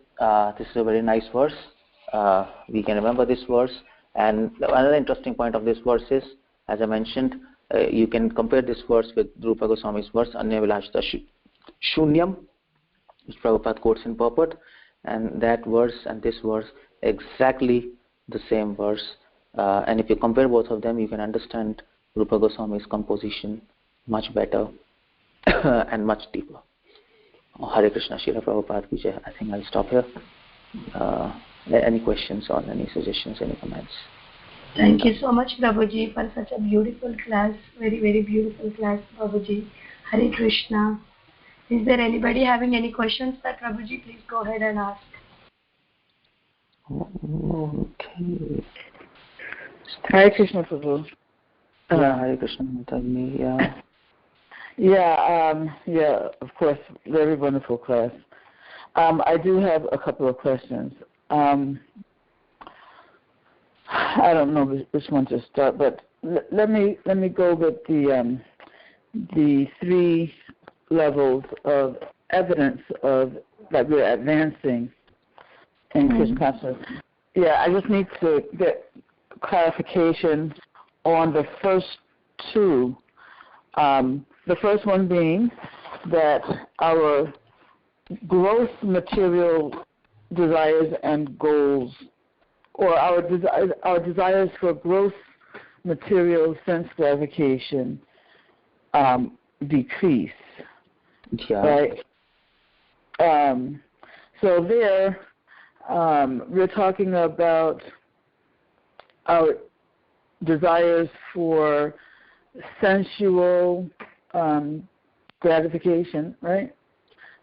this is a very nice verse. We can remember this verse. And another interesting point of this verse is, as I mentioned, you can compare this verse with Rupa Goswami's verse, Anya Vilashta Shunyam, which Prabhupada quotes in purport. And that verse and this verse, exactly the same verse. And if you compare both of them, you can understand Rupa Goswami's composition much better and much deeper. Hare Krishna, Srila Prabhupada Ki Jai. I think I'll stop here. Any questions or any suggestions, any comments? Thank you so much, Prabhuji, for such a beautiful class. Very, very beautiful class, Prabhuji. Hare Krishna. Is there anybody having any questions for Prabhuji? Please go ahead and ask. Okay. Hare Krishna, Prabhu. Hare Krishna, Mataji. Yeah, of course, very wonderful class. I do have a couple of questions. I don't know which one to start, but let me go with the 3 levels of evidence of that we're advancing in Krishna consciousness. Yeah, I just need to get clarification on the first 2. The first one being that our gross material desires and goals, or our desires for gross material sense gratification decrease. Yeah. Right? So there, we're talking about our desires for sensual gratification, right?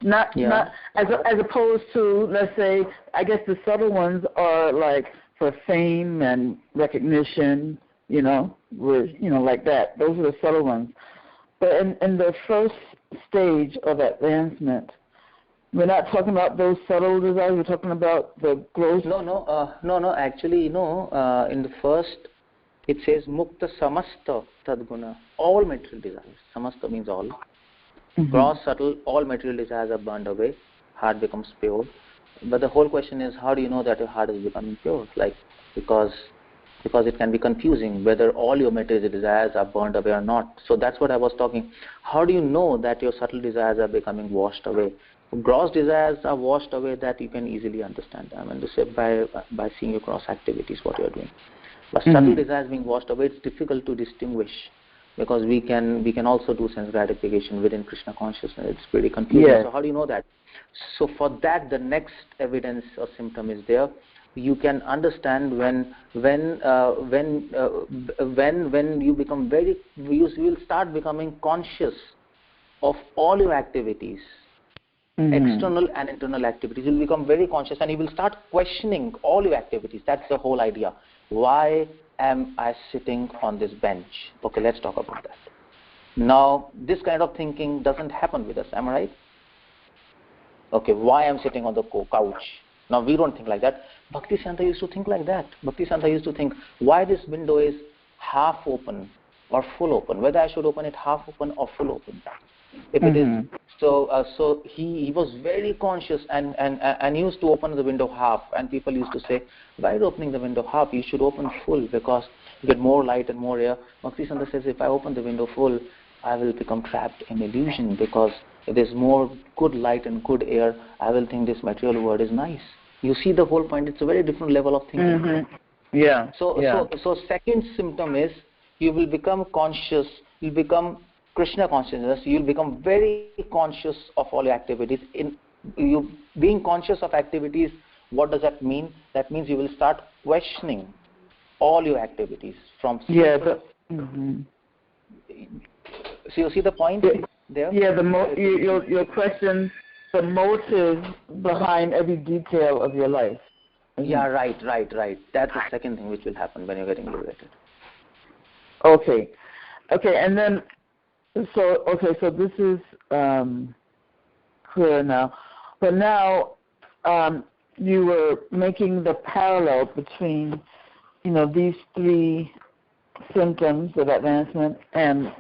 Not as opposed to, let's say, I guess the subtle ones are like for fame and recognition, like that. Those are the subtle ones. But in the first stage of advancement, we're not talking about those subtle desires. We're talking about the gross. No. Actually, in the first, it says Mukta Samasta Tadguna, all material desires. Samasta means all. Gross, subtle, all material desires are burned away. Heart becomes pure. But the whole question is, how do you know that your heart is becoming pure? Because it can be confusing whether all your material desires are burned away or not. So that's what I was talking. How do you know that your subtle desires are becoming washed away? Gross desires are washed away, that you can easily understand. I mean to say by seeing your gross activities, what you are doing. But subtle desires being washed away, it's difficult to distinguish, because we can also do sense gratification within Krishna consciousness. It's pretty confusing. Yes. So how do you know that? So for that, the next evidence or symptom is there. You can understand when you become you will start becoming conscious of all your activities, external and internal activities. You'll become very conscious, and you will start questioning all your activities. That's the whole idea. Why am I sitting on this bench? Okay, let's talk about that. Now, this kind of thinking doesn't happen with us, am I right? Okay, why I'm sitting on the couch? Now, we don't think like that. Bhaktisiddhanta used to think like that. Bhaktisiddhanta used to think, why this window is half open or full open, whether I should open it half open or full open. If it is, so he was very conscious and used to open the window half, and people used to say, why are you opening the window half? You should open full, because you get more light and more air. Bhaktisiddhanta says, if I open the window full, I will become trapped in illusion, because if there's more good light and good air, I will think this material world is nice. You see the whole point. It's a very different level of thinking. Yeah. So second symptom is you will become conscious. You'll become Krishna consciousness. You'll become very conscious of all your activities. In you being conscious of activities, what does that mean? That means you will start questioning all your activities from. Yeah. So you see the point there? Yeah. Your question. The motive behind every detail of your life. Yeah, right. That's the second thing which will happen when you're getting liberated. Okay, and then, so this is clear now. But now, you were making the parallel between, these three symptoms of advancement and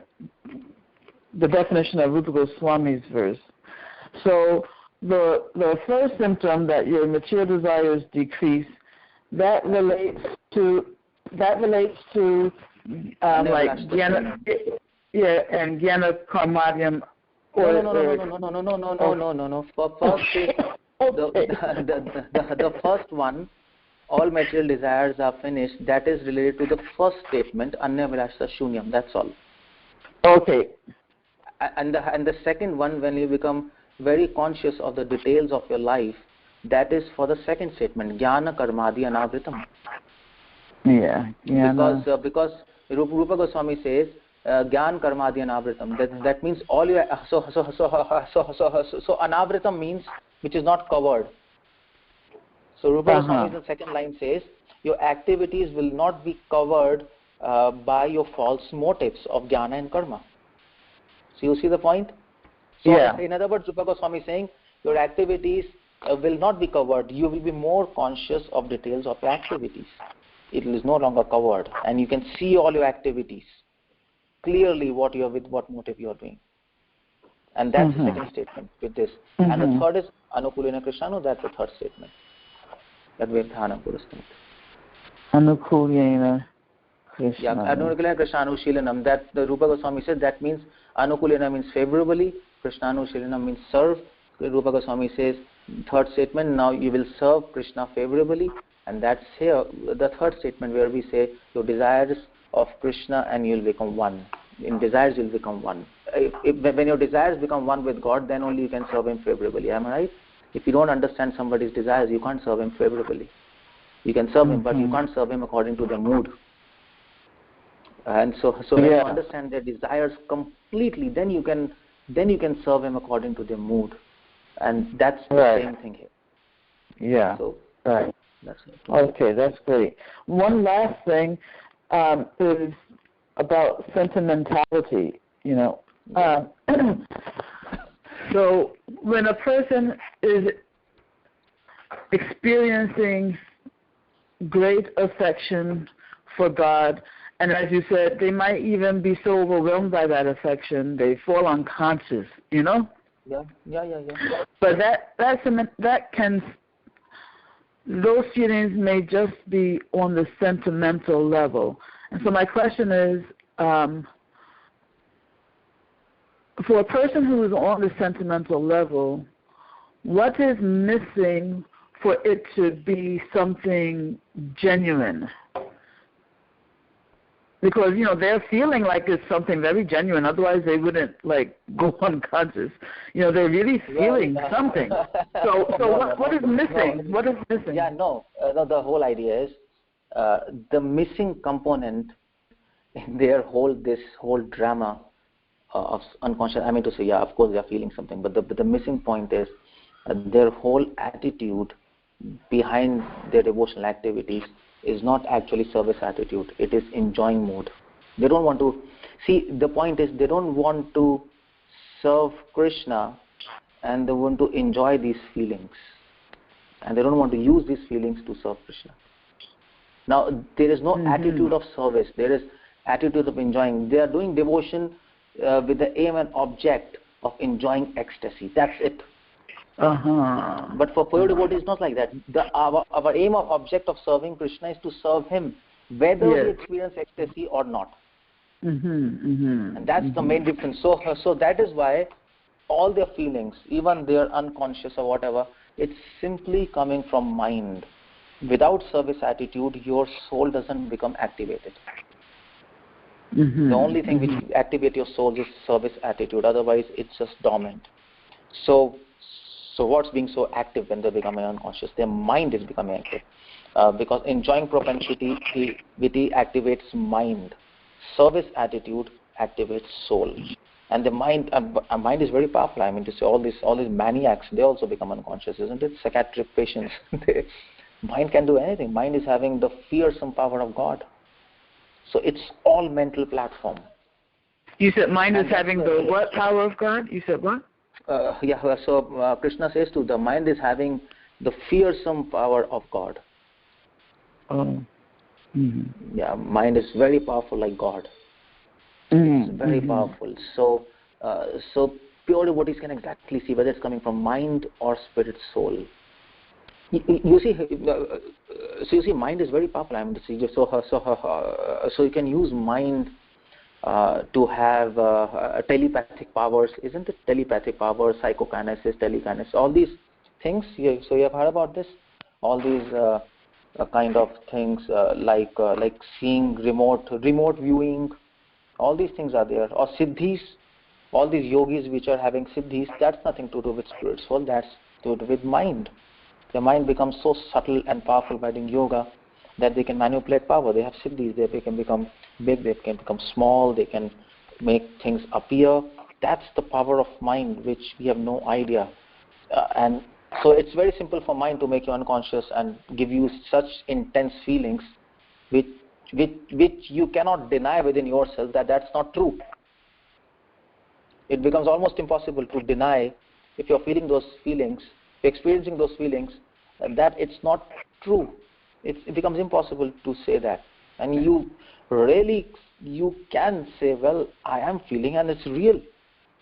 the definition of Rupa Goswami's verse. So the first symptom, that your material desires decrease, that relates to like Jnana, and Jnana Karmadhyam. No. The first one, all material desires are finished. That is related to the first statement, Anya Vilasa Shunyam. That's all. Okay. And the second one, when you become very conscious of the details of your life, that is for the second statement, Jnana Karmadi Anavritam. Yeah. Because Rupa Goswami says, Jnana Karmadi Anavritam. That means all your so Anavritam means which is not covered. So Rupa Goswami in the second line says, your activities will not be covered by your false motives of Jnana and Karma. So you see the point? So in other words, Rupa Goswami is saying your activities will not be covered. You will be more conscious of details of your activities. It is no longer covered, and you can see all your activities clearly, with what motive you are doing. And that's the second statement with this. And the third is Anukulena Krishnanu. That's the third statement. That we have Dhanam Purastat. Anukulena Krishnanu. Yeah, Anukulena Krishnanu Shilanam. That the Rupa Goswami said, that means Anukulena means favorably, Krishnanu Shilanam means serve. Rupa Goswami says, third statement, now you will serve Krishna favorably, and that's here the third statement where we say your desires of Krishna and you'll become one. In desires you'll become one. When your desires become one with God, then only you can serve Him favorably. Am I right? If you don't understand somebody's desires, you can't serve Him favorably. You can serve Him, but you can't serve Him according to their mood. And so when you understand their desires completely, then you can serve Him according to their mood. And that's the same thing here. Yeah. So, right. That's it. Okay, that's great. One last thing is about sentimentality, So when a person is experiencing great affection for God, and as you said, they might even be so overwhelmed by that affection, they fall unconscious, Yeah. But those feelings may just be on the sentimental level. And so my question is, for a person who is on the sentimental level, what is missing for it to be something genuine? Because, they're feeling like it's something very genuine. Otherwise, they wouldn't, go unconscious. They're really feeling something. So what is missing? What is missing? Yeah, the whole idea is the missing component in their this whole drama of unconscious. I mean to say, of course, they are feeling something. But the missing point is their whole attitude behind their devotional activities is not actually service attitude. It is enjoying mode. They don't want to see. The point is they don't want to serve Krishna, and they want to enjoy these feelings, and they don't want to use these feelings to serve Krishna. Now there is no attitude of service. There is attitude of enjoying. They are doing devotion with the aim and object of enjoying ecstasy. That's it. But for pure devotee, it's not like that. Our aim of object of serving Krishna is to serve Him, whether we experience ecstasy or not. And that's the main difference. So that is why all their feelings, even their unconscious or whatever, it's simply coming from mind. Without service attitude, your soul doesn't become activated. The only thing which activates your soul is service attitude. Otherwise, it's just dormant. So what's being so active when they're becoming unconscious? Their mind is becoming active. Because enjoying propensity activates mind. Service attitude activates soul. And the mind is very powerful. I mean to say, all these maniacs, they also become unconscious, isn't it? Psychiatric patients. Mind can do anything. Mind is having the fearsome power of God. So it's all mental platform. You said mind is having the what power of God? You said what? So Krishna says to the mind is having the fearsome power of God. Yeah, mind is very powerful like God. It's very powerful. So pure devotees can exactly see whether it's coming from mind or spirit soul. You see, mind is very powerful. I mean, so you can use mind to have telepathic powers, isn't it? Telepathic powers, psychokinesis, telekinesis, all these things. So you have heard about this? All these kind of things like seeing, remote viewing. All these things are there. Or siddhis, all these yogis which are having siddhis. That's nothing to do with spirit soul. That's to do with mind. Their mind becomes so subtle and powerful by doing yoga that they can manipulate power. They have siddhis. They can become big. They can become small. They can make things appear. That's the power of mind, which we have no idea. And so it's very simple for mind to make you unconscious and give you such intense feelings, which you cannot deny within yourself that that's not true. It becomes almost impossible to deny if you're feeling those feelings, experiencing those feelings, that it's not true. It becomes impossible to say that. And you can say, well, I am feeling and it's real.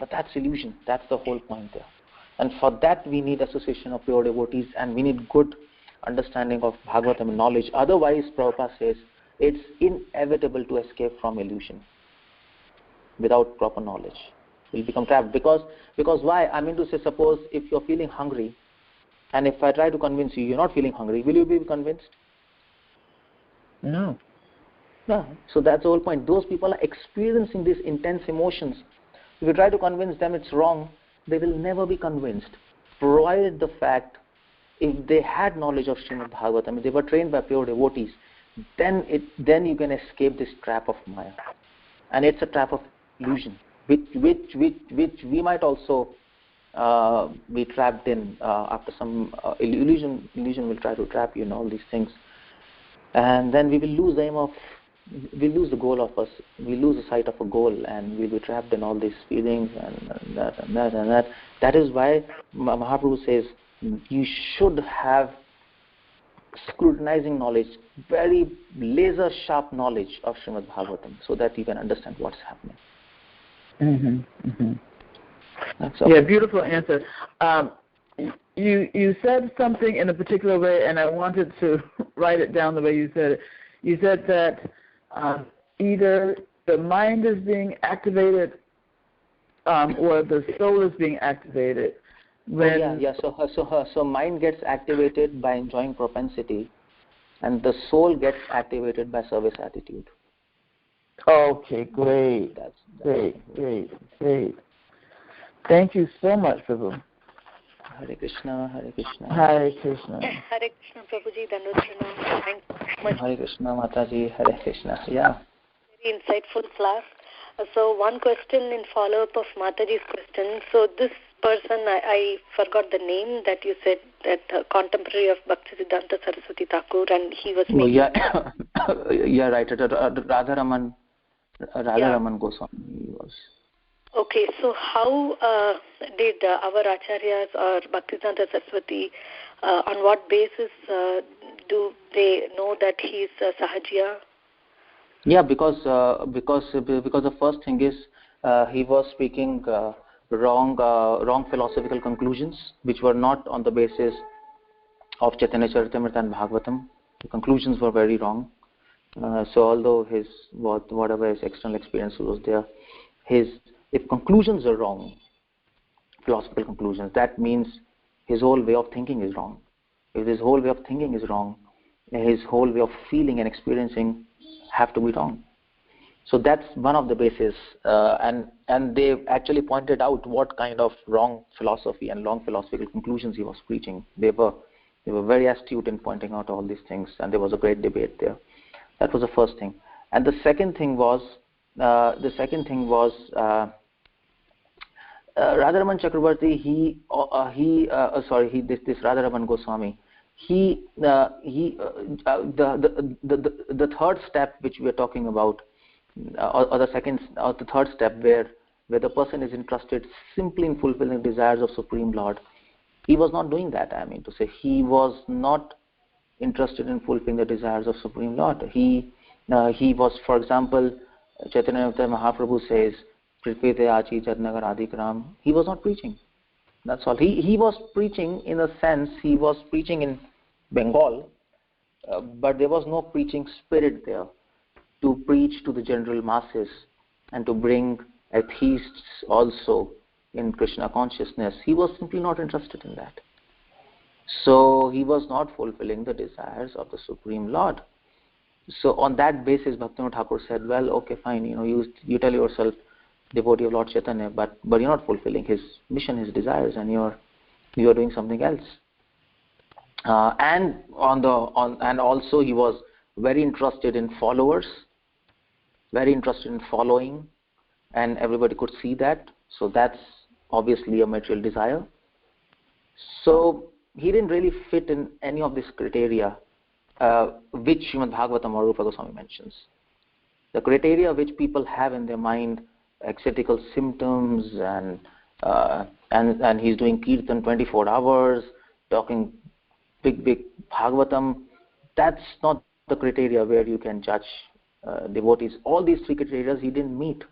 But that's illusion. That's the whole point there. And for that we need association of pure devotees, and we need good understanding of Bhagavatam knowledge. Otherwise, Prabhupada says, it's inevitable to escape from illusion without proper knowledge. You'll become trapped. Because why? I mean to say, suppose if you're feeling hungry, and if I try to convince you, you're not feeling hungry, will you be convinced? No. Yeah. So that's the whole point. Those people are experiencing these intense emotions. If you try to convince them it's wrong, they will never be convinced, provided the fact, if they had knowledge of Srimad Bhagavatam, if they were trained by pure devotees, then you can escape this trap of Maya. And it's a trap of illusion, which we might also be trapped in after some illusion will try to trap you in all these things. And then we will lose the aim of, we lose the goal of us, we lose the sight of a goal, and we'll be trapped in all these feelings and that. That is why Mahaprabhu says you should have scrutinizing knowledge, very laser sharp knowledge of Srimad Bhagavatam, so that you can understand what's happening. That's all. Yeah, beautiful answer. You said something in a particular way, and I wanted to write it down the way you said it. You said that either the mind is being activated or the soul is being activated. So mind gets activated by enjoying propensity, and the soul gets activated by service attitude. Okay, great. That's Great. Thank you so much, Prabhu. Hare Krishna, Hare Krishna. Hare Krishna. Hare Krishna, Prabhuji, Dandavat. Thank you so much. Hare Krishna, Mataji, Hare Krishna. Yeah. Very insightful class. So one question in follow-up of Mataji's question. So this person, I forgot the name that you said, that contemporary of Bhaktivedanta Saraswati Thakur, and he was making... Yeah, right. Radharaman Goswami was. Okay, so how did our acharyas or Bhaktivedanta Saraswati, on what basis do they know that he is Sahajiya? Yeah, because the first thing is he was speaking wrong philosophical conclusions, which were not on the basis of Chaitanya Charitamrita and Bhagavatam. The conclusions were very wrong. So although whatever his external experience was there, if conclusions are wrong, philosophical conclusions, that means his whole way of thinking is wrong. If his whole way of thinking is wrong, his whole way of feeling and experiencing have to be wrong. So that's one of the bases, and they actually pointed out what kind of wrong philosophy and wrong philosophical conclusions he was preaching. They were very astute in pointing out all these things, and there was a great debate there. That was the first thing. And the second thing was Radharaman Chakravarti. This Radharaman Goswami. The third step which we are talking about, or the third step where the person is interested simply in fulfilling the desires of Supreme Lord, he was not doing that. I mean to say, he was not interested in fulfilling the desires of Supreme Lord. He was, for example, Chaitanya Mahaprabhu says, Prithvite Achi Jadnagar Adikram. He was not preaching. That's all. He was preaching, in a sense, he was preaching in Bengal, but there was no preaching spirit there to preach to the general masses and to bring atheists also in Krishna consciousness. He was simply not interested in that. So he was not fulfilling the desires of the Supreme Lord. So on that basis, Bhaktivinoda Thakur said, well, okay, fine, you tell yourself devotee of Lord Chaitanya, but you're not fulfilling his mission, his desires, and you're doing something else. And also he was very interested in followers, very interested in following, and everybody could see that. So that's obviously a material desire. So he didn't really fit in any of these criteria which Srimad Bhagavatam or Rupa Goswami mentions. The criteria which people have in their mind, ascetical symptoms, and he's doing kirtan 24 hours, talking big Bhagavatam, that's not the criteria where you can judge devotees. All these three criteria he didn't meet.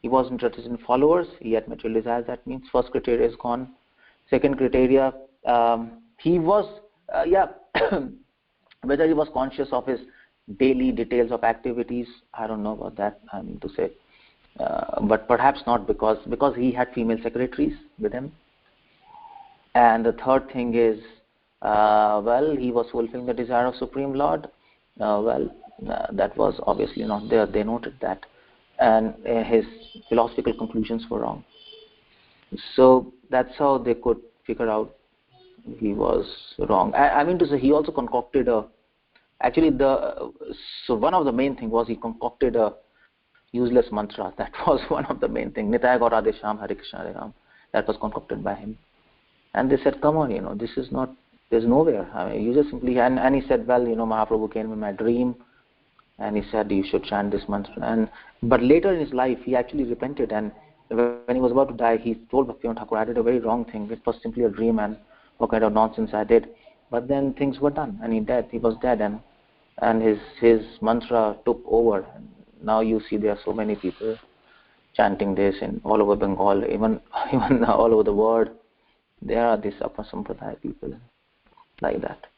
He was interested in followers, he had material desires. That means first criteria is gone. Second criteria, he was whether he was conscious of his daily details of activities, I don't know about that, I mean to say, but perhaps not, because he had female secretaries with him. And the third thing is, he was fulfilling the desire of Supreme Lord. That was obviously not there. They noted that, and his philosophical conclusions were wrong. So that's how they could figure out he was wrong. I mean to say, he also concocted so one of the main thing was he concocted a useless mantra. That was one of the main thing. Nitaya Gaur Radhe Shyam Hare Krishna Hare Ram. That was concocted by him. And they said, come on, this is not, there's nowhere. I mean, you just simply, and he said, Mahaprabhu came in my dream, and he said, you should chant this mantra. But later in his life, he actually repented, and when he was about to die, he told Bhaktivinoda Thakur, I did a very wrong thing. It was simply a dream, and what kind of nonsense I did. But then things were done, and he was dead, and his mantra took over. And now you see there are so many people chanting this in all over Bengal, even all over the world. There are these Upper Sampradaya people like that.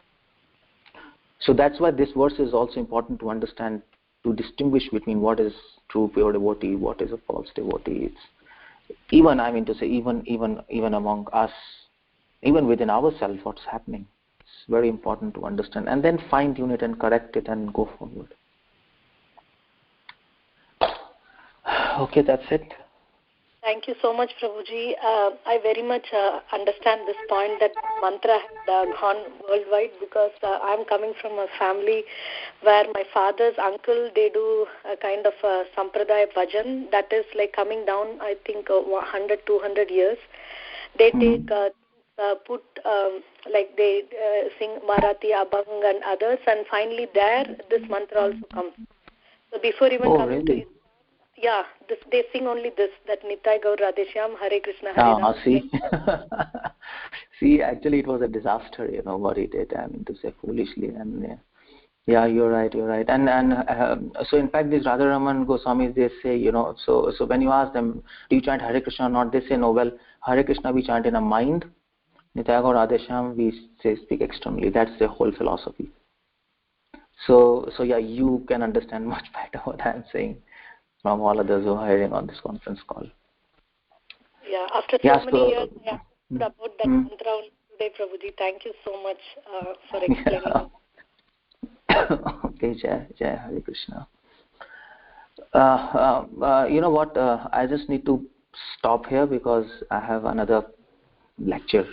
So that's why this verse is also important to understand, to distinguish between what is true pure devotee, what is a false devotee. It's even among us, even within ourselves, what's happening. It's very important to understand, and then fine tune it and correct it and go forward. Okay, that's it. Thank you so much, Prabhuji. I very much understand this point that mantra had gone worldwide, because I'm coming from a family where my father's uncle, they do a kind of a sampradaya bhajan that is like coming down, I think, 100, 200 years. They take, like they sing Marathi, Abhang and others, and finally there, this mantra also comes. So before even coming really? to yeah, they sing only this, that Nitai Gaur Radheshyam, Hare Krishna, Hare Ram. See, see, actually it was a disaster, what he did, to say foolishly, and yeah, you're right, and so in fact these Radharaman Goswamis, they say, so when you ask them, do you chant Hare Krishna or not, they say, no, well, Hare Krishna we chant in a mind, Nitai Gaur Radheshyam we say speak externally. That's their whole philosophy. So yeah, you can understand much better what I'm saying from all others who are hearing on this conference call. Yeah, after so many years, I understood about that mantra today, Prabhuji. Thank you so much for explaining. Okay, Jai Hare Krishna. You know what? I just need to stop here because I have another lecture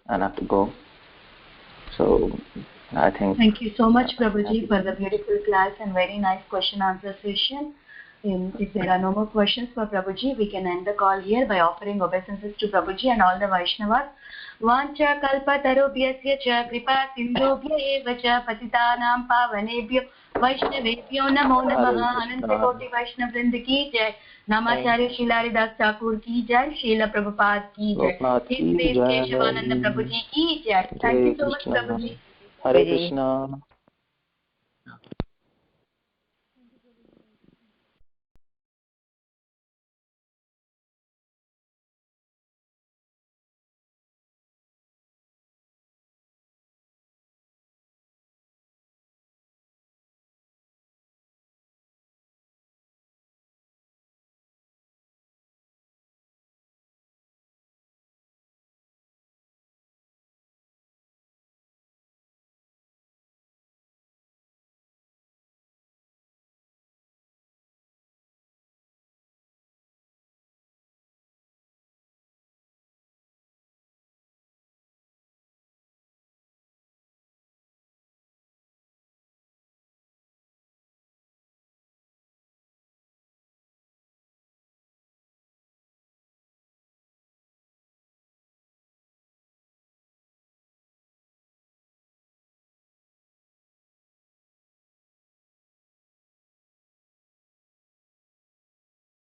and I have to go. So I think. Thank you so much, Prabhuji, for the beautiful class and very nice question-answer session. If there are no more questions for Prabhuji, we can end the call here by offering obeisances to Prabhuji and all the Vaishnavas. Vancha kalpatarubhyasya cha kripa sindhubhya eva cha patitanam pavanebhyo Vaishnavebhyo namo namaha. Ananta koti Vaishnav Vrinda ki jai. Namacharya Srila Haridas Thakur ki jai. Srila Prabhupada ki jai. His Grace Keshav Anand Prabhuji ki jai. Thank you so much, Prabhuji. Hare Krishna.